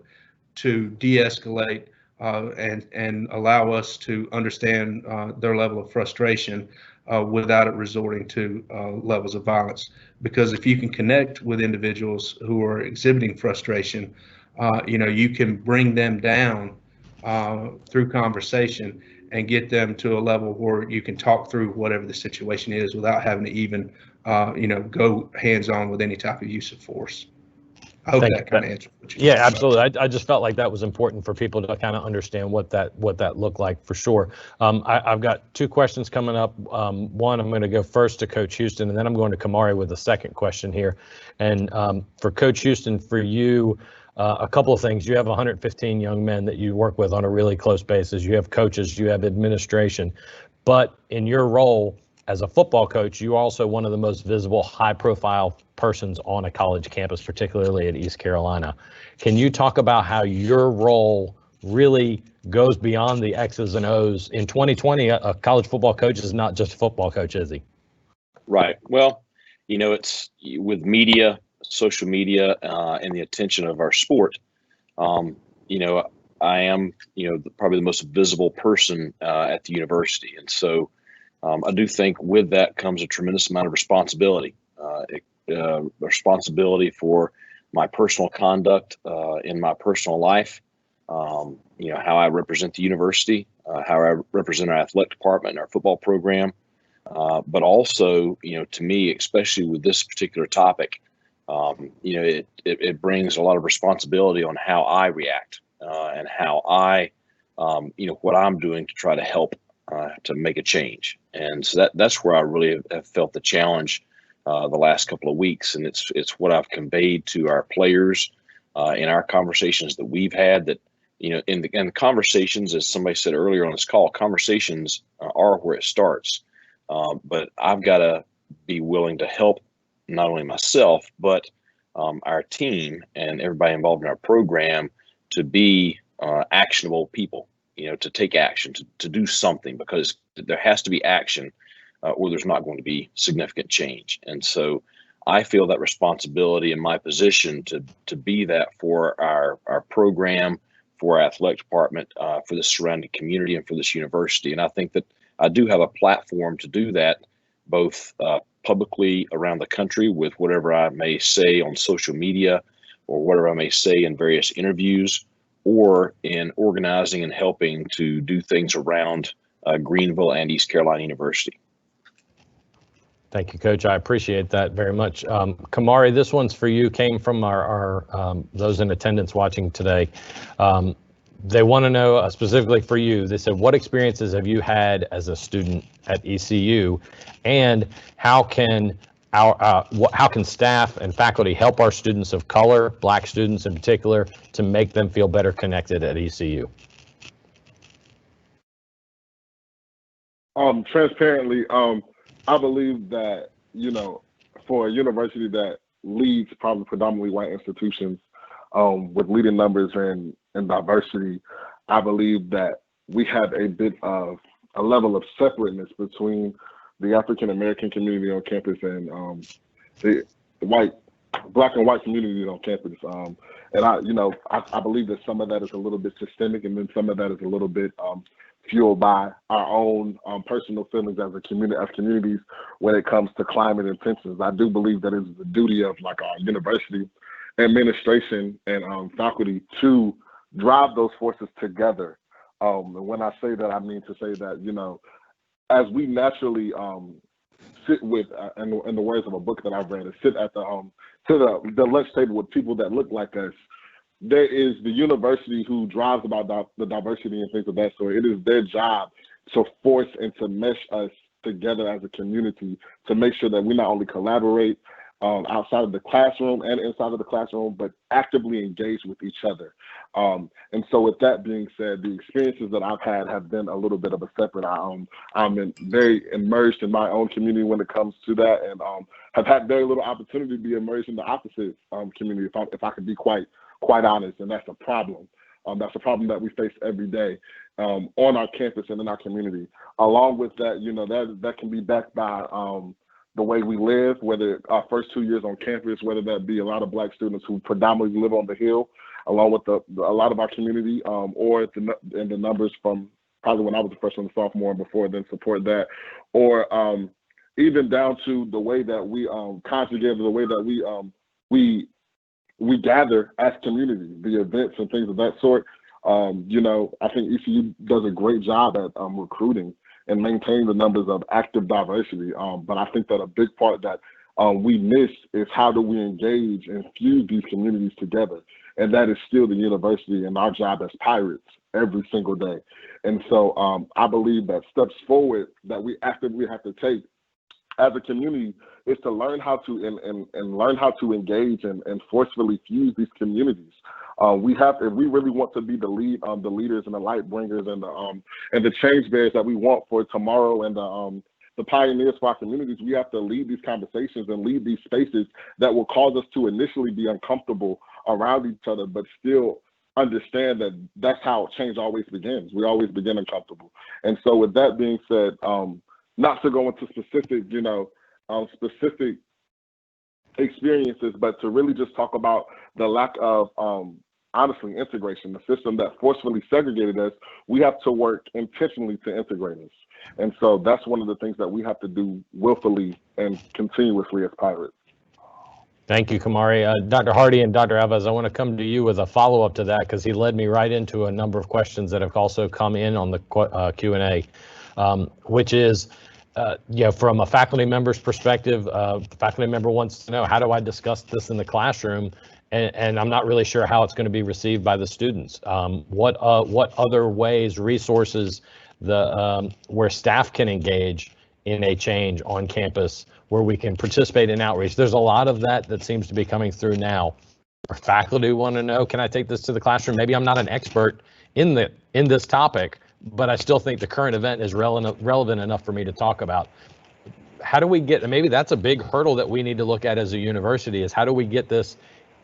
to de-escalate and allow us to understand their level of frustration without it resorting to levels of violence. Because if you can connect with individuals who are exhibiting frustration, you can bring them down through conversation and get them to a level where you can talk through whatever the situation is without having to even, go hands-on with any type of use of force. I hope that kind of answers what you. Yeah, absolutely. I just felt like that was important for people to kind of understand what that looked like for sure. I've got two questions coming up. One, I'm going to go first to Coach Houston, and then I'm going to Kamari with the second question here. And for Coach Houston, for you, a couple of things. You have 115 young men that you work with on a really close basis. You have coaches, you have administration, but in your role as a football coach, you're also one of the most visible, high-profile persons on a college campus, particularly at East Carolina. Can you talk about how your role really goes beyond the X's and O's? In 2020, a college football coach is not just a football coach, is he? Right. Well, it's with media, social media, and the attention of our sport. I am, probably the most visible person at the university, and so I do think with that comes a tremendous amount of responsibility. Responsibility for my personal conduct in my personal life. How I represent the university, how I represent our athletic department and our football program. But also, to me, especially with this particular topic, it brings a lot of responsibility on how I react and how I, what I'm doing to try to help to make a change. And so that's where I really have felt the challenge the last couple of weeks. And it's what I've conveyed to our players in our conversations that we've had, that, in the conversations, as somebody said earlier on this call, conversations are where it starts. But I've got to be willing to help not only myself, but our team and everybody involved in our program to be actionable people, to take action, to do something, because there has to be action or there's not going to be significant change. And so I feel that responsibility in my position to be that for our program, for our athletic department, for the surrounding community, and for this university. And I think that I do have a platform to do that, both publicly around the country with whatever I may say on social media or whatever I may say in various interviews, or in organizing and helping to do things around Greenville and East Carolina University. Thank you, Coach. I appreciate that very much. Kamari, this one's for you, came from our those in attendance watching today. They want to know specifically for you, they said, what experiences have you had as a student at ECU, and how can staff and faculty help our students of color, Black students in particular, to make them feel better connected at ECU? Transparently, I believe that, for a university that leads probably predominantly white institutions with leading numbers and diversity, I believe that we have a bit of a level of separateness between the African American community on campus and the Black and white community on campus. And I believe that some of that is a little bit systemic, and then some of that is a little bit fueled by our own personal feelings as communities when it comes to climate and tensions. I do believe that it's the duty of our university administration and faculty to drive those forces together. And when I say that, I mean to say that, as we naturally sit with, in the words of a book that I've read, sit at the lunch table with people that look like us, there is the university who drives about the diversity and things of that sort. It is their job to force and to mesh us together as a community to make sure that we not only collaborate outside of the classroom and inside of the classroom, but actively engage with each other. And so with that being said, the experiences that I've had have been a little bit of a separate. I'm very immersed in my own community when it comes to that, and have had very little opportunity to be immersed in the opposite community, if I could be quite honest, and that's a problem. That's a problem that we face every day on our campus and in our community. Along with that, that can be backed by the way we live, whether our first 2 years on campus, whether that be a lot of Black students who predominantly live on the Hill, along with a lot of our community, or the numbers from probably when I was a freshman and sophomore and before then support that, or even down to the way that we conjugate, the way that we gather as community, the events and things of that sort. You know, I think ECU does a great job at recruiting and maintaining the numbers of active diversity. But I think that a big part that we miss is how do we engage and fuse these communities together. And that is still the university and our job as pirates every single day. And so I believe that steps forward that we actively have to take as a community is to learn how to and learn how to engage and forcefully fuse these communities. We have, if we really want to be the leaders and the light bringers and the change bearers that we want for tomorrow and the pioneers for our communities, we have to lead these conversations and lead these spaces that will cause us to initially be uncomfortable around each other, but still understand that that's how change always begins. We always begin uncomfortable. And so with that being said, not to go into specific, specific experiences, but to really just talk about the lack of, honestly, integration, the system that forcefully segregated us. We have to work intentionally to integrate us. And so that's one of the things that we have to do willfully and continuously as pirates. Thank you, Kamari. Dr. Hardy and Dr. Alves, I want to come to you with a follow-up to that because he led me right into a number of questions that have also come in on the Q&A, which is, from a faculty member's perspective, the faculty member wants to know, how do I discuss this in the classroom? And I'm not really sure how it's going to be received by the students. What other ways, resources, where staff can engage in a change on campus where we can participate in outreach? There's a lot of that seems to be coming through now. Our faculty want to know, can I take this to the classroom? Maybe I'm not an expert in this topic, but I still think the current event is relevant enough for me to talk about. How do we get, maybe that's a big hurdle that we need to look at as a university, is how do we get this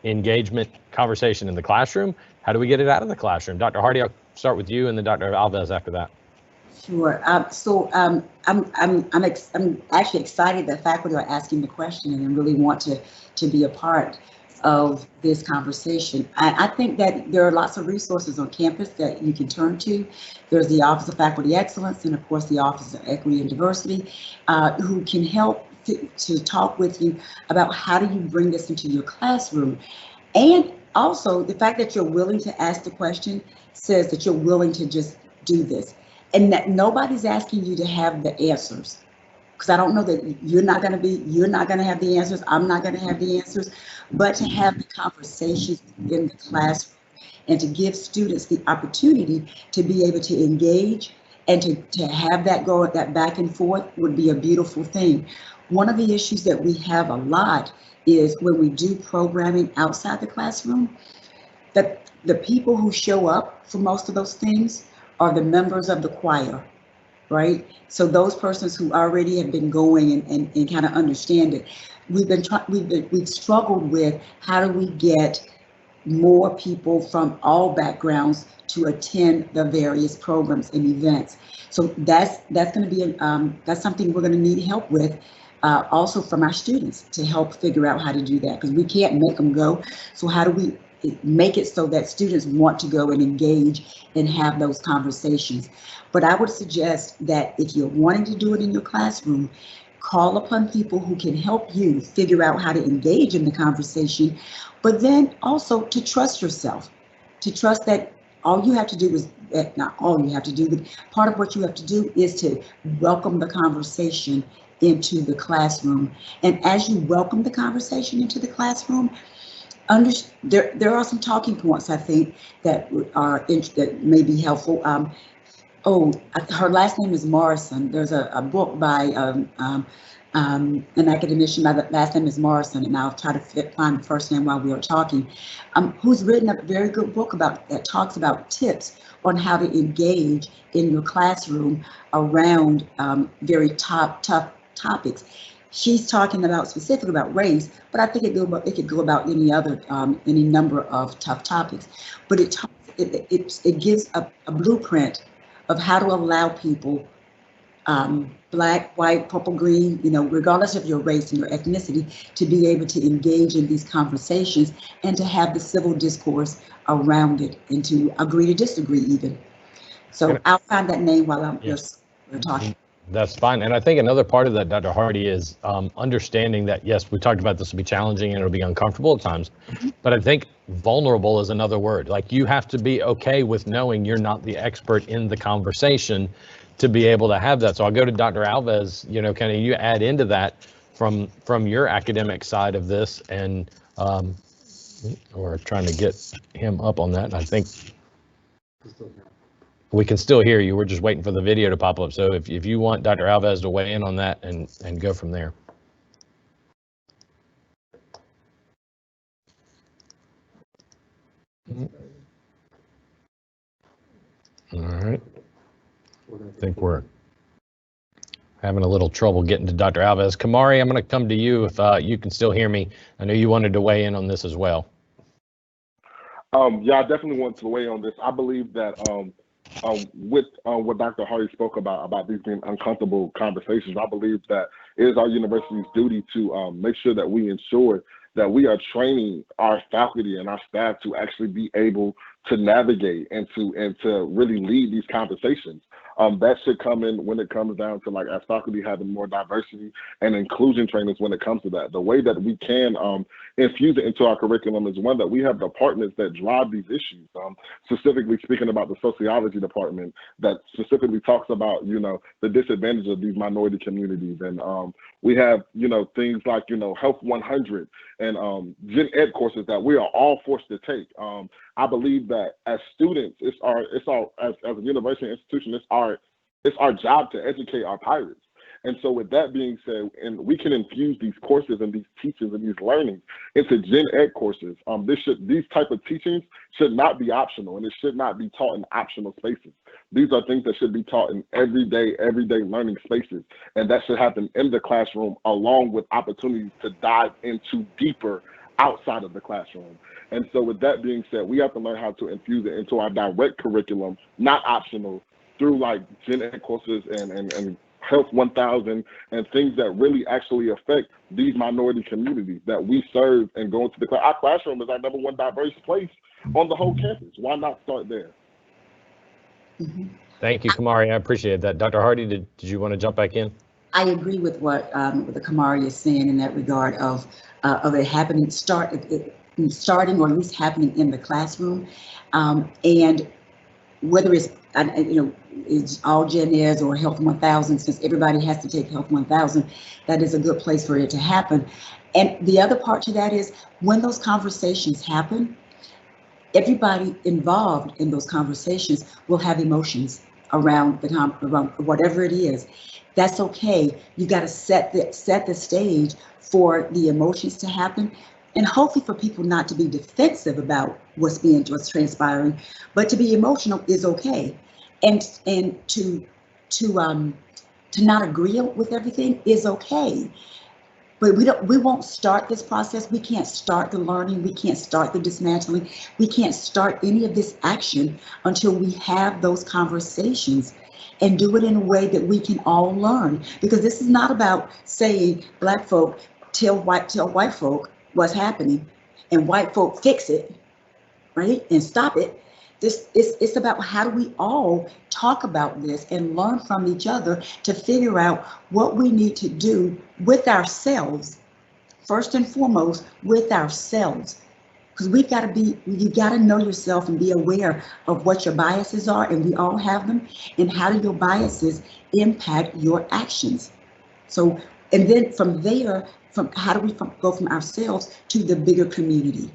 engagement conversation in the classroom? How do we get it out of the classroom? Dr. Hardy, I'll start with you, and then Dr. Alves after that. Sure. I'm actually excited that faculty are asking the question and really want to be a part of this conversation. I think that there are lots of resources on campus that you can turn to. There's the Office of Faculty Excellence and, of course, the Office of Equity and Diversity, who can help to talk with you about how do you bring this into your classroom. And also, the fact that you're willing to ask the question says that you're willing to just do this, and that nobody's asking you to have the answers. Because I don't know that you're not going to have the answers. I'm not going to have the answers, but to have the conversations in the classroom and to give students the opportunity to be able to engage and to have that go, that back and forth would be a beautiful thing. One of the issues that we have a lot is when we do programming outside the classroom, that the people who show up for most of those things are the members of the choir, right? So those persons who already have been going and kind of understand it. We've struggled with how do we get more people from all backgrounds to attend the various programs and events. So that's going to be that's something we're going to need help with. Also from our students to help figure out how to do that, because we can't make them go. So how do we make it so that students want to go and engage and have those conversations? But I would suggest that if you're wanting to do it in your classroom, call upon people who can help you figure out how to engage in the conversation, but then also to trust yourself, to trust that all you have to do is, not all you have to do, but part of what you have to do is to welcome the conversation into the classroom. And as you welcome the conversation into the classroom, there are some talking points, I think, that may be helpful. Her last name is Morrison. There's a book by an academician by the last name is Morrison, and I'll try to find the first name while we are talking, who's written a very good book that talks about tips on how to engage in your classroom around very tough topics. She's talking about specifically about race, but I think it could go about any number of tough topics. But it gives a blueprint of how to allow people Black, white, purple, green, regardless of your race and your ethnicity, to be able to engage in these conversations and to have the civil discourse around it and to agree to disagree even. So I'll find that name while we're talking. That's fine. And I think another part of that, Dr. Hardy, is understanding that, yes, we talked about this will be challenging and it'll be uncomfortable at times, but I think vulnerable is another word. Like, you have to be okay with knowing you're not the expert in the conversation to be able to have that. So I'll go to Dr. Alves, kind of you add into that from your academic side of this, and we're trying to get him up on that. And I think we can still hear you. We're just waiting for the video to pop up. So if you want Dr. Alves to weigh in on that and go from there. All right. I think we're having a little trouble getting to Dr. Alves. Kamari, I'm going to come to you if you can still hear me. I know you wanted to weigh in on this as well. Yeah, I definitely want to weigh on this. I believe that with what Dr. Hardy spoke about these being uncomfortable conversations, I believe that it is our university's duty to make sure that we ensure that we are training our faculty and our staff to actually be able to navigate and to really lead these conversations. That should come in when it comes down to, like, as faculty having more diversity and inclusion trainings when it comes to that. The way that we can infuse it into our curriculum is one that we have departments that drive these issues, specifically speaking about the sociology department that specifically talks about, the disadvantage of these minority communities. And we have, things like, Health 100 and Gen Ed courses that we are all forced to take. I believe that as students, as a university institution, it's our job to educate our pirates. And so with that being said, and we can infuse these courses and these teachings and these learnings into Gen Ed courses. These type of teachings should not be optional, and it should not be taught in optional spaces. These are things that should be taught in everyday learning spaces, and that should happen in the classroom along with opportunities to dive into deeper outside of the classroom. And so with that being said, we have to learn how to infuse it into our direct curriculum, not optional, through like Gen Ed courses and Health 1000 and things that really actually affect these minority communities that we serve and go into the class. Our classroom is our #1 diverse place on the whole campus. Why not start there? Mm-hmm. Thank you, Kamari. I appreciate that. Dr. Hardy, did you want to jump back in? I agree with what the Kamari is saying in that regard of it happening, starting or at least happening in the classroom, and whether it's it's all Gen Eds or Health 1000, since everybody has to take Health 1000, that is a good place for it to happen. And the other part to that is when those conversations happen, everybody involved in those conversations will have emotions around around whatever it is. That's okay. You got to set the stage for the emotions to happen, and hopefully for people not to be defensive about what's transpiring, but to be emotional is okay, and to not agree with everything is okay. But we won't start this process. We can't start the learning. We can't start the dismantling. We can't start any of this action until we have those conversations and do it in a way that we can all learn. Because this is not about saying Black folk tell white folk what's happening and white folk fix it, right? And stop it. It's about how do we all talk about this and learn from each other to figure out what we need to do with ourselves, first and foremost with ourselves. Because you got to know yourself and be aware of what your biases are, and we all have them, and how do your biases impact your actions. So, and then from there, how do we go from ourselves to the bigger community?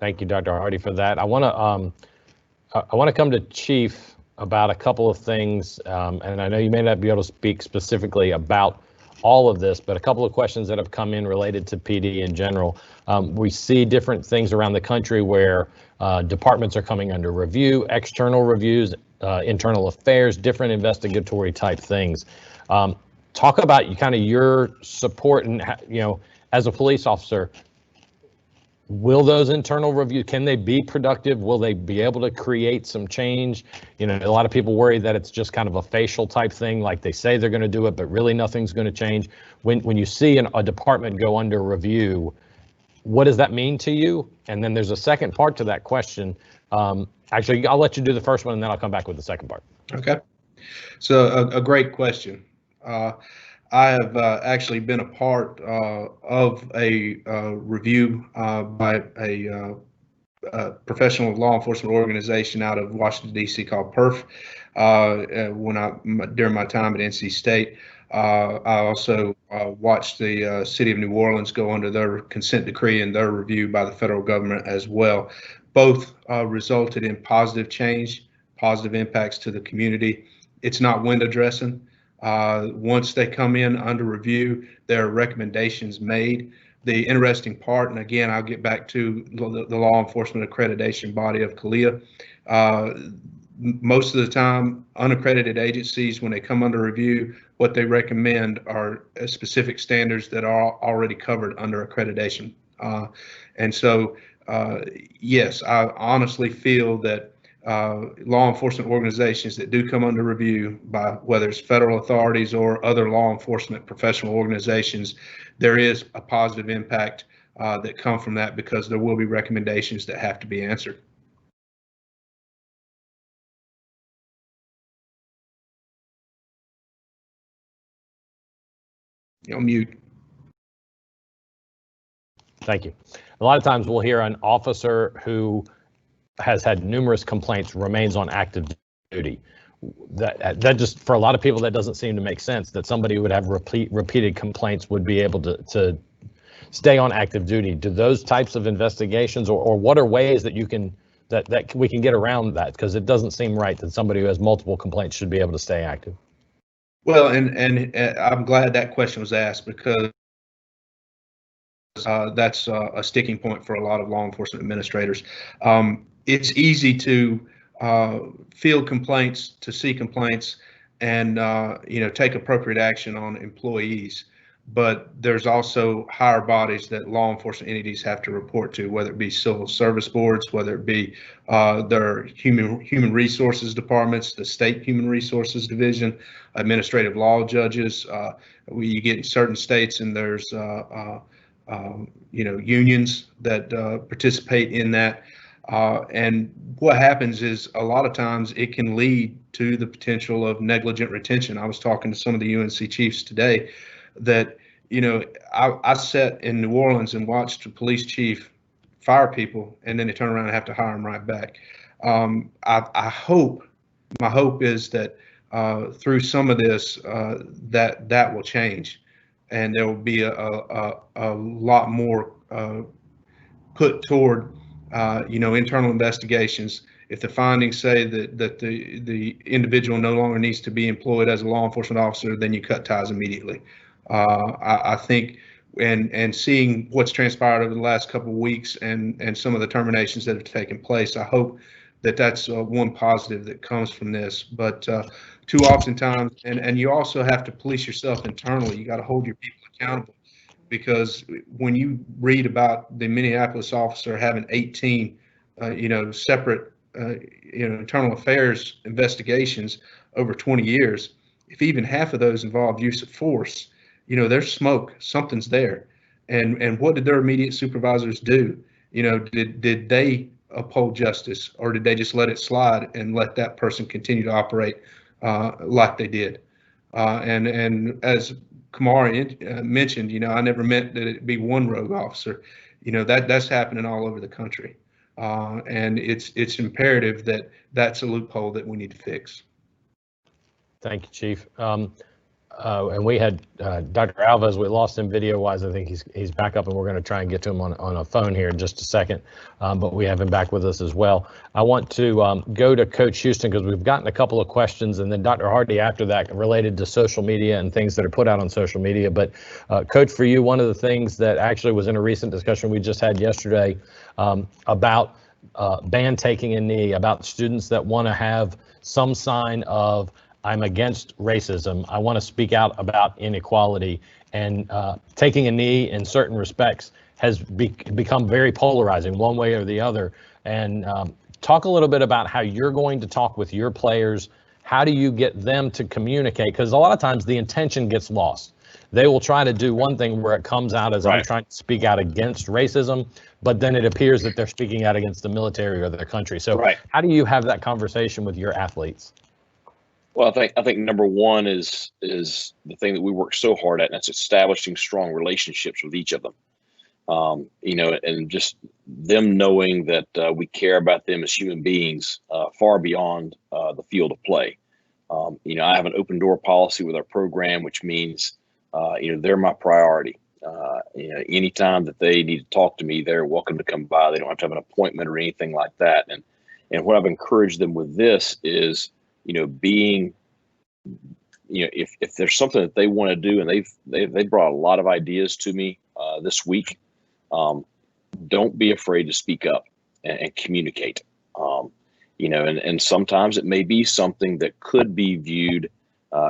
Thank you, Dr. Hardy, for that. I want to come to Chief about a couple of things, and I know you may not be able to speak specifically about all of this, but a couple of questions that have come in related to PD in general. We see different things around the country where departments are coming under review, external reviews, internal affairs, different investigatory type things. Talk about your support and, as a police officer, Will those internal reviews, can they be productive? Will they be able to create some change? You know, a lot of people worry that it's just kind of a facial type thing, like they say they're going to do it, but really nothing's going to change. When you see a department go under review, what does that mean to you? And then there's a second part to that question. Actually, I'll let you do the first one, and then I'll come back with the second part. Okay. So a great question. I have actually been a part of a review by a professional law enforcement organization out of Washington, D.C. called PERF. During my time at NC State, I also watched the city of New Orleans go under their consent decree and their review by the federal government as well. Both resulted in positive change, positive impacts to the community. It's not window dressing. Once they come in under review, there are recommendations made. The interesting part, and again, I'll get back to the law enforcement accreditation body of CALEA. Most of the time, unaccredited agencies, when they come under review, what they recommend are specific standards that are already covered under accreditation. And so, yes, I honestly feel that law enforcement organizations that do come under review by whether it's federal authorities or other law enforcement professional organizations, there is a positive impact that come from that, because there will be recommendations that have to be answered. You're on mute. Thank you. A lot of times we'll hear an officer who has had numerous complaints remains on active duty. That just, for a lot of people, that doesn't seem to make sense, that somebody who would have repeated complaints would be able to stay on active duty. Do those types of investigations, or what are ways that you can that we can get around that? Because it doesn't seem right that somebody who has multiple complaints should be able to stay active. Well, and I'm glad that question was asked, because that's a sticking point for a lot of law enforcement administrators. It's easy to field complaints, to see complaints, and take appropriate action on employees. But there's also higher bodies that law enforcement entities have to report to, whether it be civil service boards, whether it be their human resources departments, the state human resources division, administrative law judges. You get in certain states, and there's unions that participate in that. And what happens is, a lot of times it can lead to the potential of negligent retention. I was talking to some of the UNC chiefs today that, I sat in New Orleans and watched a police chief fire people, and then they turn around and have to hire them right back. My hope is that through some of this, that will change, and there will be a lot more put toward internal investigations. If the findings say that the individual no longer needs to be employed as a law enforcement officer, then you cut ties immediately. I think, and seeing what's transpired over the last couple of weeks and some of the terminations that have taken place, I hope that that's one positive that comes from this. But too oftentimes, and you also have to police yourself internally. You got to hold your people accountable, because when you read about the Minneapolis officer having 18, separate, internal affairs investigations over 20 years, if even half of those involved use of force, there's smoke, something's there. And what did their immediate supervisors do? Did they uphold justice, or did they just let it slide and let that person continue to operate like they did? And as Kamari mentioned, I never meant that it'd be one rogue officer. That's happening all over the country. And it's imperative that that's a loophole that we need to fix. Thank you, Chief. And we had Dr. Alves. We lost him video-wise. I think he's back up, and we're going to try and get to him on a phone here in just a second. But we have him back with us as well. I want to go to Coach Houston, because we've gotten a couple of questions, and then Dr. Hardy after that, related to social media and things that are put out on social media. But Coach, for you, one of the things that actually was in a recent discussion we just had yesterday about band taking a knee, about students that want to have some sign of, I'm against racism, I want to speak out about inequality, and taking a knee in certain respects has become very polarizing one way or the other. And talk a little bit about how you're going to talk with your players. How do you get them to communicate? Because a lot of times the intention gets lost. They will try to do one thing where it comes out as I'm trying to speak out against racism, but then it appears that they're speaking out against the military or their country. So how do you have that conversation with your athletes? Well, I think number one is the thing that we work so hard at, and that's establishing strong relationships with each of them. You know, and just them knowing that we care about them as human beings far beyond the field of play. You know, I have an open door policy with our program, which means, you know, they're my priority. You know, anytime that they need to talk to me, they're welcome to come by. They don't have to have an appointment or anything like that. And what I've encouraged them with this is, you know, being, you know, if there's something that they want to do, and they've brought a lot of ideas to me this week, don't be afraid to speak up and communicate. You know, and sometimes it may be something that could be viewed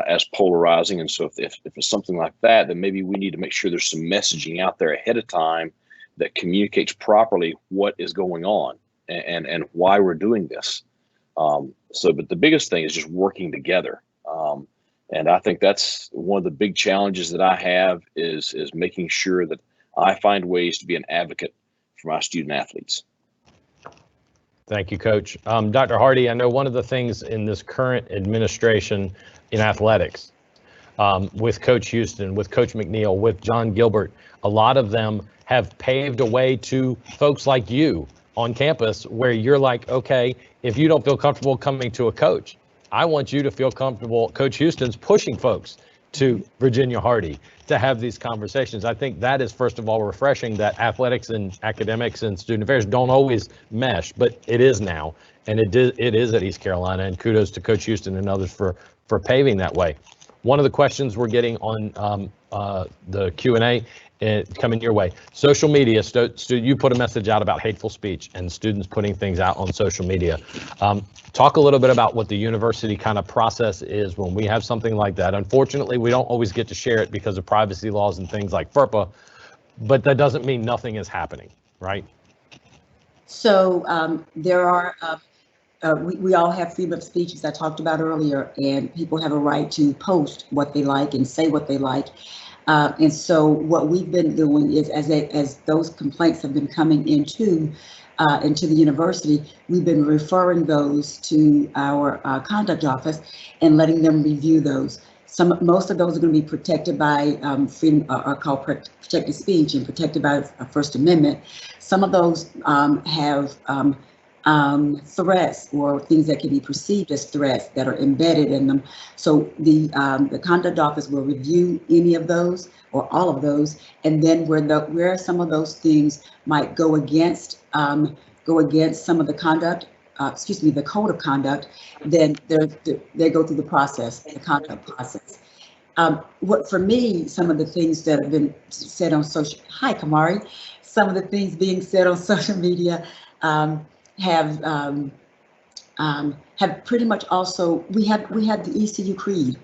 as polarizing. And so if it's something like that, then maybe we need to make sure there's some messaging out there ahead of time that communicates properly what is going on and why we're doing this. But the biggest thing is just working together. And I think that's one of the big challenges that I have is making sure that I find ways to be an advocate for my student athletes. Thank you, Coach. Dr. Hardy, I know one of the things in this current administration in athletics, with Coach Houston, with Coach McNeil, with John Gilbert, a lot of them have paved a way to folks like you on campus where you're like, okay, if you don't feel comfortable coming to a coach, I want you to feel comfortable. Coach Houston's pushing folks to Virginia Hardy to have these conversations. I think that is, first of all, refreshing that athletics and academics and student affairs don't always mesh, but it is now, and it is at East Carolina, and kudos to Coach Houston and others for paving that way. One of the questions we're getting on the Q&A coming your way, social media, you put a message out about hateful speech and students putting things out on social media. Talk a little bit about what the university kind of process is when we have something like that. Unfortunately, we don't always get to share it because of privacy laws and things like FERPA, but that doesn't mean nothing is happening, right? So there are, we all have freedom of speech, as I talked about earlier, and people have a right to post what they like and say what they like. And so what we've been doing is, as those complaints have been coming into the university, we've been referring those to our conduct office and letting them review those. Most of those are going to be protected by freedom, are called protected speech and protected by First Amendment. Some of those have threats or things that can be perceived as threats that are embedded in them. So the conduct office will review any of those or all of those, and then where some of those things might go against some of the conduct, the code of conduct, then they go through the process, the conduct process. What for me, some of the things that have been said on social, hi Kamari, some of the things being said on social media have pretty much also, we had the ECU creed,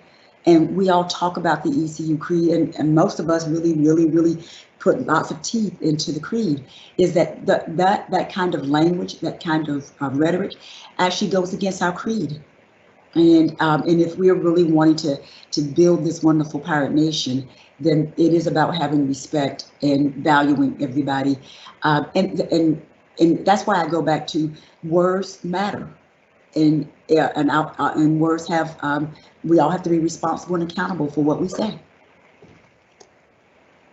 and we all talk about the ECU creed, and most of us really put lots of teeth into the creed, is that kind of language, that kind of rhetoric actually goes against our creed. And if we're really wanting to build this wonderful pirate nation, then it is about having respect and valuing everybody. And that's why I go back to words matter, and words have, we all have to be responsible and accountable for what we say.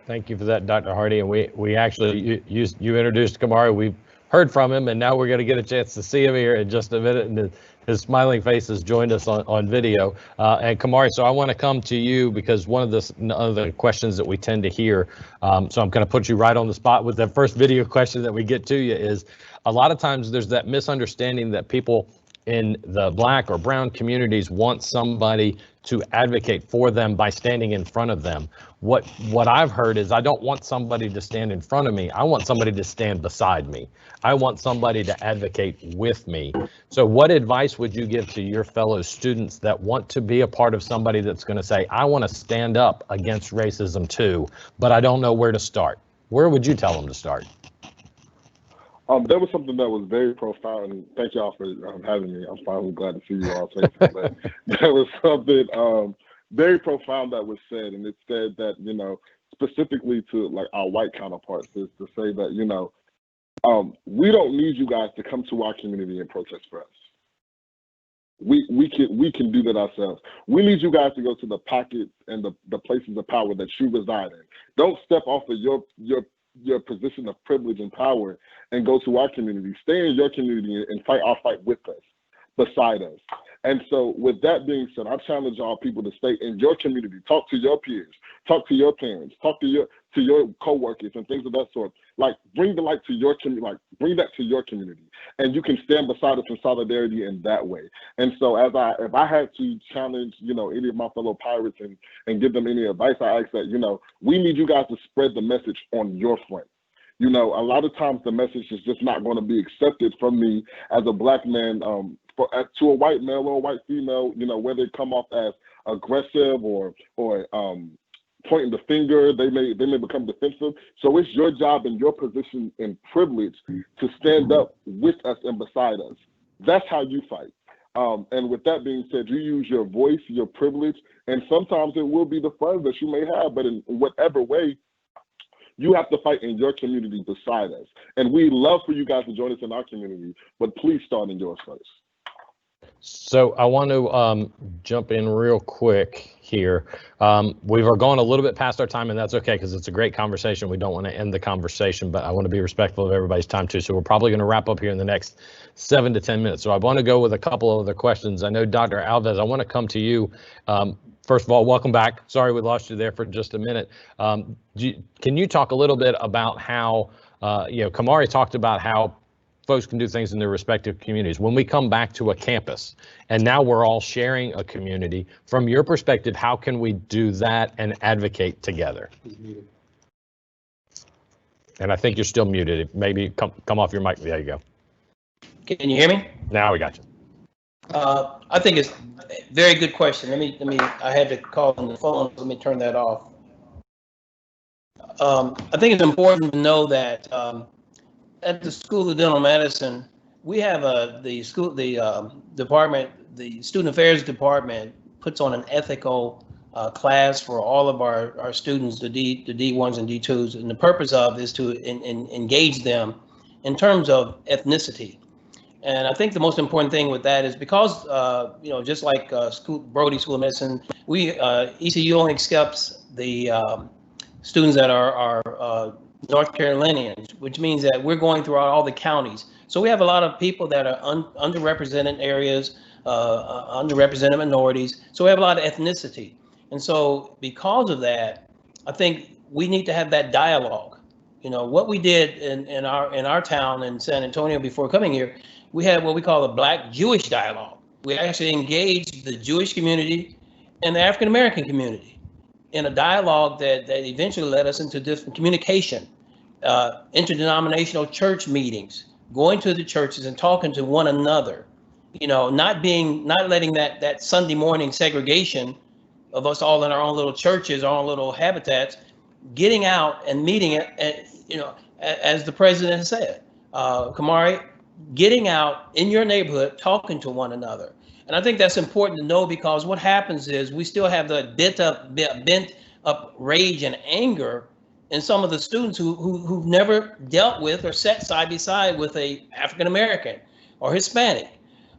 Thank you for that, Dr. Hardy. And we actually, you introduced Kamari. We've heard from him, and now we're going to get a chance to see him here in just a minute. And his smiling face has joined us on video. And Kamari, so I want to come to you because one of the questions that we tend to hear, so I'm going to put you right on the spot with the first video question that we get to you, is a lot of times there's that misunderstanding that people in the Black or brown communities want somebody to advocate for them by standing in front of them. What I've heard is I don't want somebody to stand in front of me. I want somebody to stand beside me. I want somebody to advocate with me. So what advice would you give to your fellow students that want to be a part of somebody that's going to say, I want to stand up against racism too, but I don't know where to start? where would you tell them to start? There was something that was very profound, and thank y'all for having me. I'm finally glad to see you all faces. But there was something very profound that was said, and it said that, you know, specifically to like our white counterparts, is to say that, you know, we don't need you guys to come to our community and protest for us. We can do that ourselves. We need you guys to go to the pockets and the places of power that you reside in. Don't step off of your position of privilege and power and go to our community. Stay in your community and fight our fight with us, beside us. And so with that being said, I challenge all people to stay in your community, talk to your peers, talk to your parents, talk to your co-workers and things of that sort. Like, bring the light to your community, like bring that to your community, and you can stand beside us in solidarity in that way. And so if I had to challenge, you know, any of my fellow pirates and give them any advice, I ask that, you know, we need you guys to spread the message on your front. You know, a lot of times the message is just not going to be accepted from me as a Black man, to a white male or a white female, you know, whether they come off as aggressive or pointing the finger, they may become defensive. So it's your job and your position and privilege to stand up with us and beside us. That's how you fight. And with that being said, you use your voice, your privilege, and sometimes it will be the funds that you may have, but in whatever way, you have to fight in your community beside us. And we love for you guys to join us in our community, but please start in yours first. So I want to jump in real quick here. We've gone a little bit past our time, and that's okay because it's a great conversation. We don't want to end the conversation, but I want to be respectful of everybody's time too. So we're probably going to wrap up here in the next 7 to 10 minutes. So I want to go with a couple of other questions. I know Dr. Alves, I want to come to you. First of all, welcome back. Sorry we lost you there for just a minute. Can you talk a little bit about how, Kamari talked about how folks can do things in their respective communities. When we come back to a campus and now we're all sharing a community, from your perspective, how can we do that and advocate together? And I think you're still muted. Maybe come off your mic. There you go. Can you hear me? Now we got you. I think it's a very good question. I had to call on the phone. Let me turn that off. I think it's important to know that at the School of Dental Medicine, we have the department, the Student Affairs Department puts on an ethical class for all of our students, the D1s and D2s, and the purpose of is to engage them in terms of ethnicity. And I think the most important thing with that is because, just like Brody School of Medicine, ECU only accepts the students that are North Carolinians, which means that we're going throughout all the counties. So we have a lot of people that are underrepresented areas, underrepresented minorities. So we have a lot of ethnicity. And so because of that, I think we need to have that dialogue. You know, what we did in our town in San Antonio before coming here, we had what we call a Black-Jewish dialogue. We actually engaged the Jewish community and the African-American community in a dialogue that eventually led us into different communication, interdenominational church meetings, going to the churches and talking to one another, not letting that Sunday morning segregation of us all in our own little churches, our own little habitats, getting out and meeting it, as the president said, Kamari, getting out in your neighborhood, talking to one another. And I think that's important to know because what happens is we still have the bent up rage and anger in some of the students who've never dealt with or sat side by side with a African American or Hispanic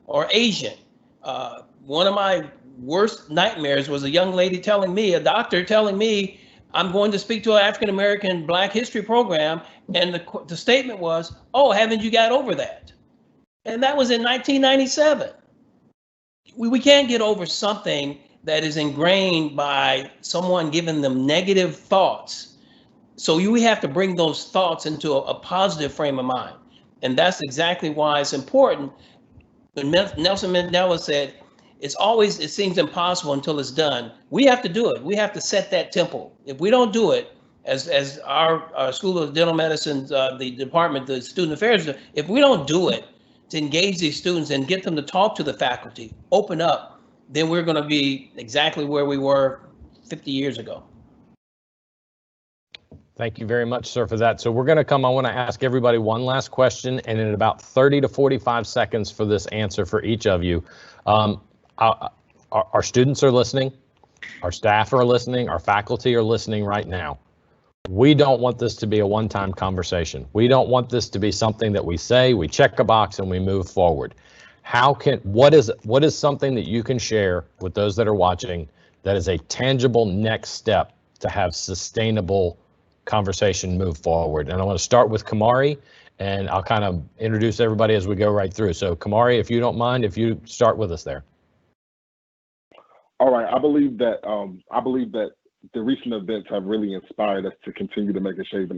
or Asian. One of my worst nightmares was a doctor telling me, I'm going to speak to an African American Black History program, and the statement was, "Oh, haven't you got over that?" And that was in 1997. We can't get over something that is ingrained by someone giving them negative thoughts. So we have to bring those thoughts into a positive frame of mind. And that's exactly why it's important. When Nelson Mandela said, it seems impossible until it's done. We have to do it. We have to set that tempo. If we don't do it, as our School of Dental Medicine, the department, the Student Affairs, if we don't do it, to engage these students and get them to talk to the faculty, open up, then we're going to be exactly where we were 50 years ago. Thank you very much, sir, for that. So we're going to come, I want to ask everybody one last question, and in about 30 to 45 seconds for this answer for each of you. Our students are listening, our staff are listening, our faculty are listening right now. We don't want this to be a one-time conversation. We don't want this to be something that we say, we check a box, and we move forward. What is something that you can share with those that are watching that is a tangible next step to have sustainable conversation move forward? And I want to start with Kamari, and I'll kind of introduce everybody as we go right through. So Kamari, if you don't mind, if you start with us there. All right. I believe that the recent events have really inspired us to continue to make a change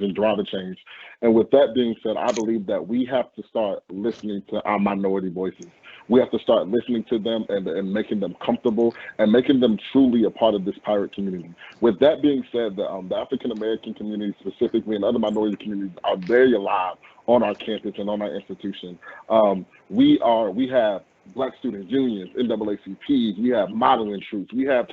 and drive a change. And with that being said, I believe that we have to start listening to our minority voices. We have to start listening to them and making them comfortable and making them truly a part of this pirate community. With that being said, the African American community specifically and other minority communities are very alive on our campus and on our institution. We have Black Student Unions, NAACPs, we have modeling troops, we have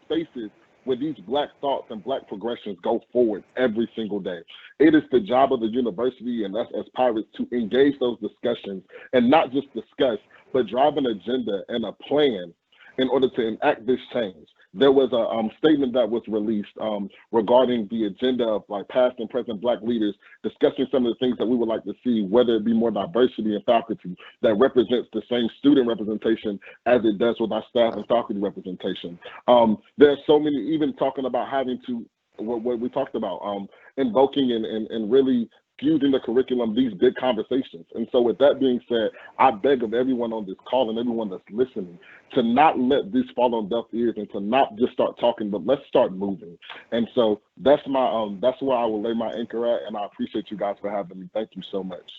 spaces where these Black thoughts and Black progressions go forward every single day. It is the job of the university and us as pirates to engage those discussions and not just discuss, but drive an agenda and a plan in order to enact this change. There was a statement that was released regarding the agenda of like past and present Black leaders discussing some of the things that we would like to see, whether it be more diversity in faculty that represents the same student representation as it does with our staff and faculty representation. There's so many, even talking about having to, what we talked about, invoking and really fusing the curriculum, these big conversations. And so with that being said, I beg of everyone on this call and everyone that's listening to not let this fall on deaf ears and to not just start talking, but let's start moving. And so that's where I will lay my anchor at. And I appreciate you guys for having me. Thank you so much.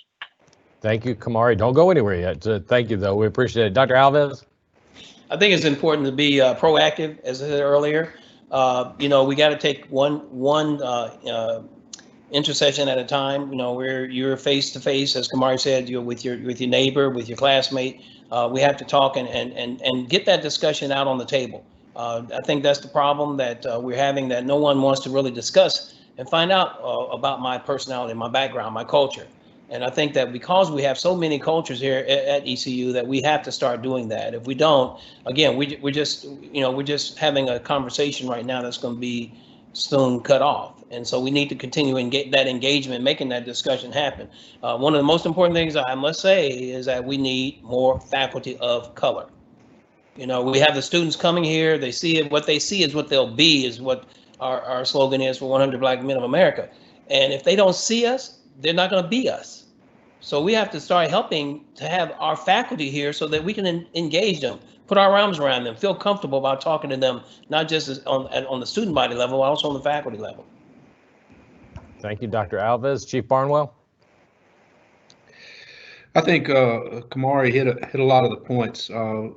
Thank you, Kamari. Don't go anywhere yet. Thank you, though. We appreciate it. Dr. Alves? I think it's important to be proactive, as I said earlier. We got to take one intercession at a time, where you're face to face, as Kamari said, you're with your neighbor, with your classmate. We have to talk and get that discussion out on the table. I think that's the problem that we're having, that no one wants to really discuss and find out about my personality, my background, my culture. And I think that because we have so many cultures here at ECU, that we have to start doing that. If we don't, again, we're just having a conversation right now that's going to be soon cut off. And so we need to continue and get that engagement, making that discussion happen. One of the most important things I must say is that we need more faculty of color. We have the students coming here, they see it, what they see is what they'll be, is what our slogan is for 100 Black Men of America. And if they don't see us, they're not going to be us. So we have to start helping to have our faculty here so that we can engage them, put our arms around them, feel comfortable about talking to them, not just on the student body level, but also on the faculty level. Thank you, Dr. Alves. Chief Barnwell? I think Kamari hit a lot of the points.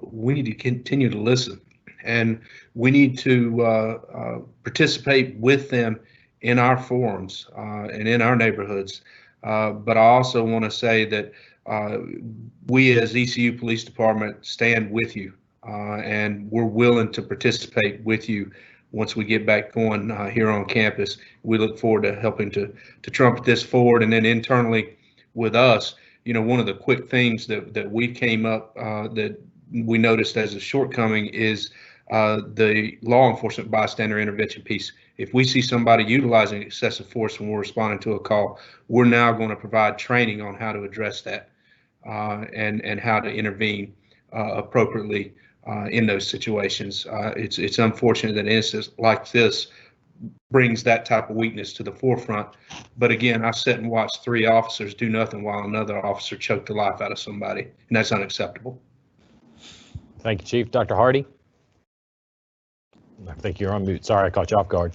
We need to continue to listen, and we need to participate with them in our forums and in our neighborhoods. But I also want to say that we as ECU Police Department stand with you, and we're willing to participate with you once we get back going here on campus. We look forward to helping to trumpet this forward. And then internally with us, one of the quick things that we came up that we noticed as a shortcoming is the law enforcement bystander intervention piece. If we see somebody utilizing excessive force when we're responding to a call, we're now going to provide training on how to address that and how to intervene appropriately in those situations. It's unfortunate that incidents like this brings that type of weakness to the forefront. But again, I sat and watched 3 officers do nothing while another officer choked the life out of somebody, and that's unacceptable. Thank you, Chief. Dr. Hardy? I think you're on mute. Sorry, I caught you off guard.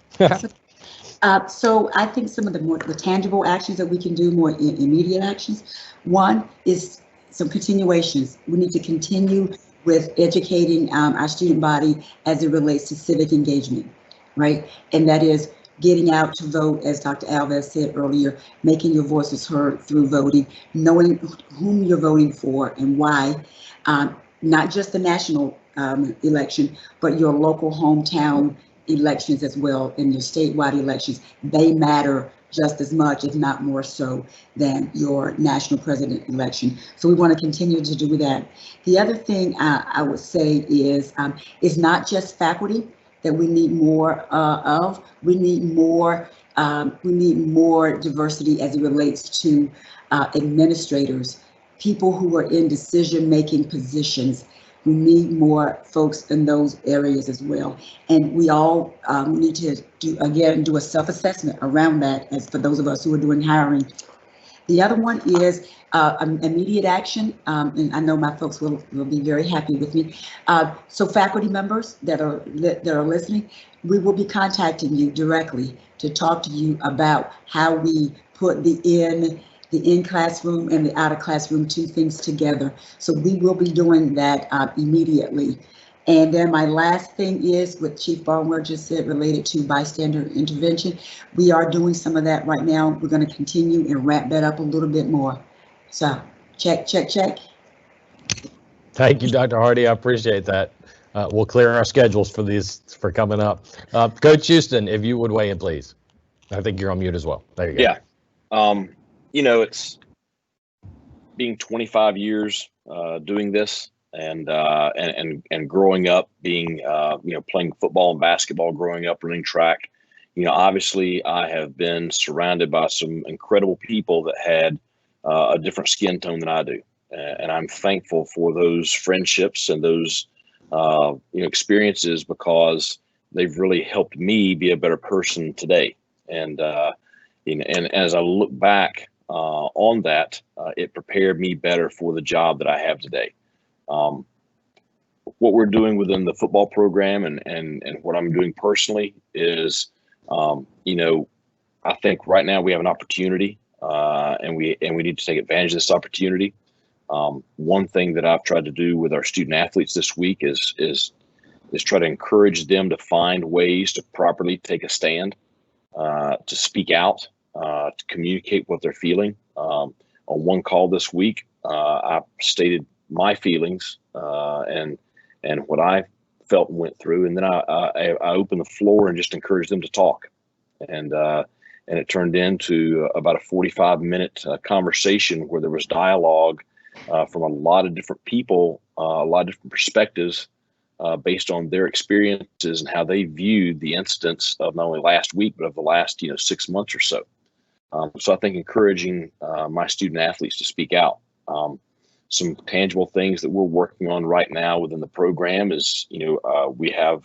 So I think some of the more tangible actions that we can do, more immediate actions. One is some continuations. We need to continue with educating our student body as it relates to civic engagement, right? And that is getting out to vote, as Dr. Alves said earlier, making your voices heard through voting, knowing whom you're voting for and why, not just the national election, but your local hometown elections as well, in your statewide elections. They matter just as much, if not more so, than your national president election. So we want to continue to do that. The other thing I would say is not just faculty that we need more of. We need more diversity as it relates to administrators, people who are in decision-making positions. We need more folks in those areas as well. And we all need to do a self-assessment around that, as for those of us who are doing hiring. The other one is immediate action, and I know my folks will be very happy with me. So faculty members that are listening, we will be contacting you directly to talk to you about how we put the in-classroom and the out-of-classroom two things together. So we will be doing that immediately. And then my last thing is what Chief Barlow just said related to bystander intervention. We are doing some of that right now. We're going to continue and wrap that up a little bit more. So check. Thank you, Dr. Hardy. I appreciate that. We'll clear our schedules for coming up. Coach Houston, if you would weigh in, please. I think you're on mute as well. There you go. Yeah. It's being 25 years doing this and growing up, being playing football and basketball, growing up running track. Obviously I have been surrounded by some incredible people that had a different skin tone than I do, and I'm thankful for those friendships and those experiences, because they've really helped me be a better person today. And and as I look back on that, it prepared me better for the job that I have today. What we're doing within the football program and what I'm doing personally is, I think right now we have an opportunity, and we need to take advantage of this opportunity. One thing that I've tried to do with our student athletes this week is try to encourage them to find ways to properly take a stand, to speak out, to communicate what they're feeling. On one call this week, I stated my feelings and what I felt and went through, and then I opened the floor and just encouraged them to talk, and it turned into about a 45-minute conversation where there was dialogue from a lot of different people, a lot of different perspectives, based on their experiences and how they viewed the incidents of not only last week, but of the last 6 months or so. So I think encouraging my student athletes to speak out. Some tangible things that we're working on right now within the program is, we have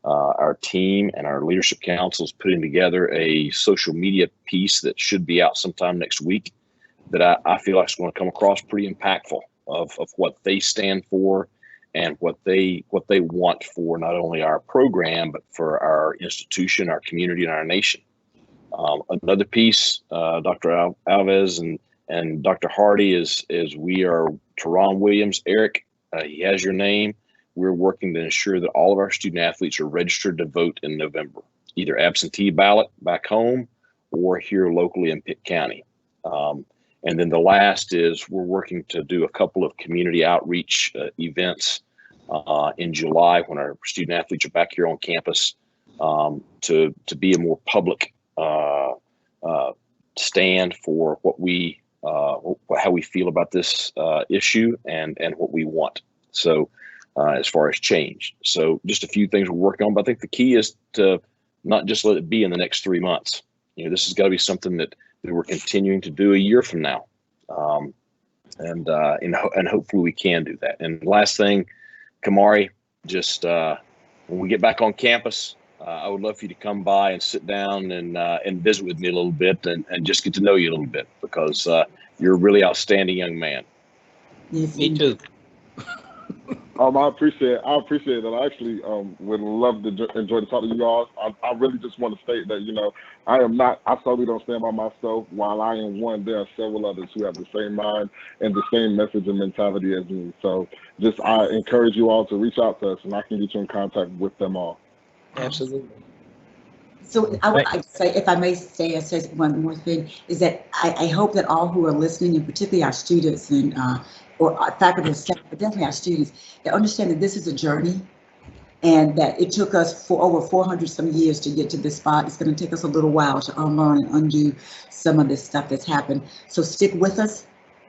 our team and our leadership councils putting together a social media piece that should be out sometime next week, that I feel like is going to come across pretty impactful of what they stand for and what they want for not only our program, but for our institution, our community, and our nation. Another piece, Dr. Alves and Dr. Hardy, is we are Teron Williams, Eric, he has your name. We're working to ensure that all of our student athletes are registered to vote in November, either absentee ballot back home or here locally in Pitt County. And then the last is we're working to do a couple of community outreach events in July when our student athletes are back here on campus, to be a more public stand for what we how we feel about this issue and what we want. So as far as change, so just a few things we're working on, but I think the key is to not just let it be in the next 3 months. This has got to be something that we're continuing to do a year from now, and hopefully we can do that. And last thing, Kamari, just when we get back on campus, I would love for you to come by and sit down and visit with me a little bit and just get to know you a little bit, because you're a really outstanding young man. Yes, Me too. I appreciate it. I actually would love to enjoy the talk to you all. I really just want to state that, I certainly don't stand by myself. While I am one, there are several others who have the same mind and the same message and mentality as me. So I encourage you all to reach out to us, and I can get you in contact with them all. Absolutely. So I would say, if I may say one more thing, is that I hope that all who are listening, and particularly our students or our faculty and staff, but definitely our students, they understand that this is a journey, and that it took us for over 400 some years to get to this spot. It's going to take us a little while to unlearn and undo some of this stuff that's happened. So stick with us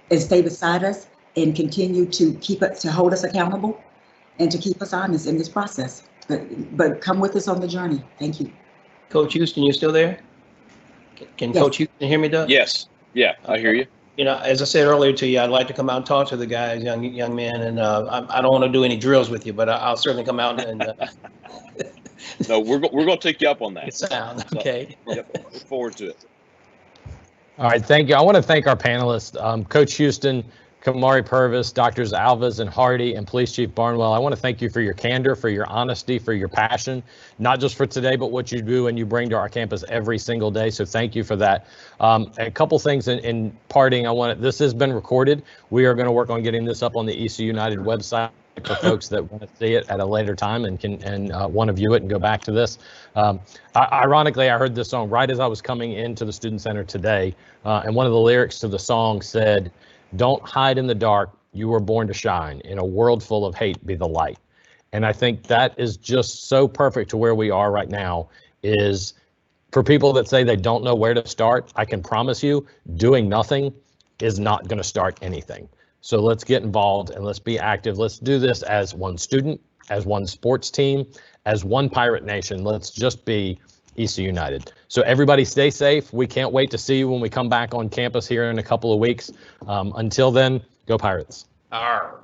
and stay beside us and continue to to hold us accountable and to keep us honest in this process. But come with us on the journey. Thank you. Coach Houston, you still there? Can Yes. Coach Houston hear me, Doug? Yes. Yeah, I hear you. You know, as I said earlier to you, I'd like to come out and talk to the guys, young men, and I don't want to do any drills with you, but I'll certainly come out and No, we're going to take you up on that. sound. Okay. Yep, look forward to it. All right, thank you. I want to thank our panelists, Coach Houston, Kamari Purvis, Doctors Alves and Hardy, and Police Chief Barnwell. I want to thank you for your candor, for your honesty, for your passion, not just for today, but what you do and you bring to our campus every single day. So thank you for that. A couple things in parting. This has been recorded. We are going to work on getting this up on the ECU United website for folks that want to see it at a later time and want to view it and go back to this. Ironically, I heard this song right as I was coming into the Student Center today, and one of the lyrics to the song said, "Don't hide in the dark, you were born to shine. In a world full of hate, be the light." And I think that is just so perfect to where we are right now. Is for people that say they don't know where to start, I can promise you doing nothing is not going to start anything. So let's get involved and let's be active. Let's do this as one student, as one sports team, as one Pirate Nation. Let's just be ECU United. So everybody stay safe. We can't wait to see you when we come back on campus here in a couple of weeks. Until then, go Pirates. Arr.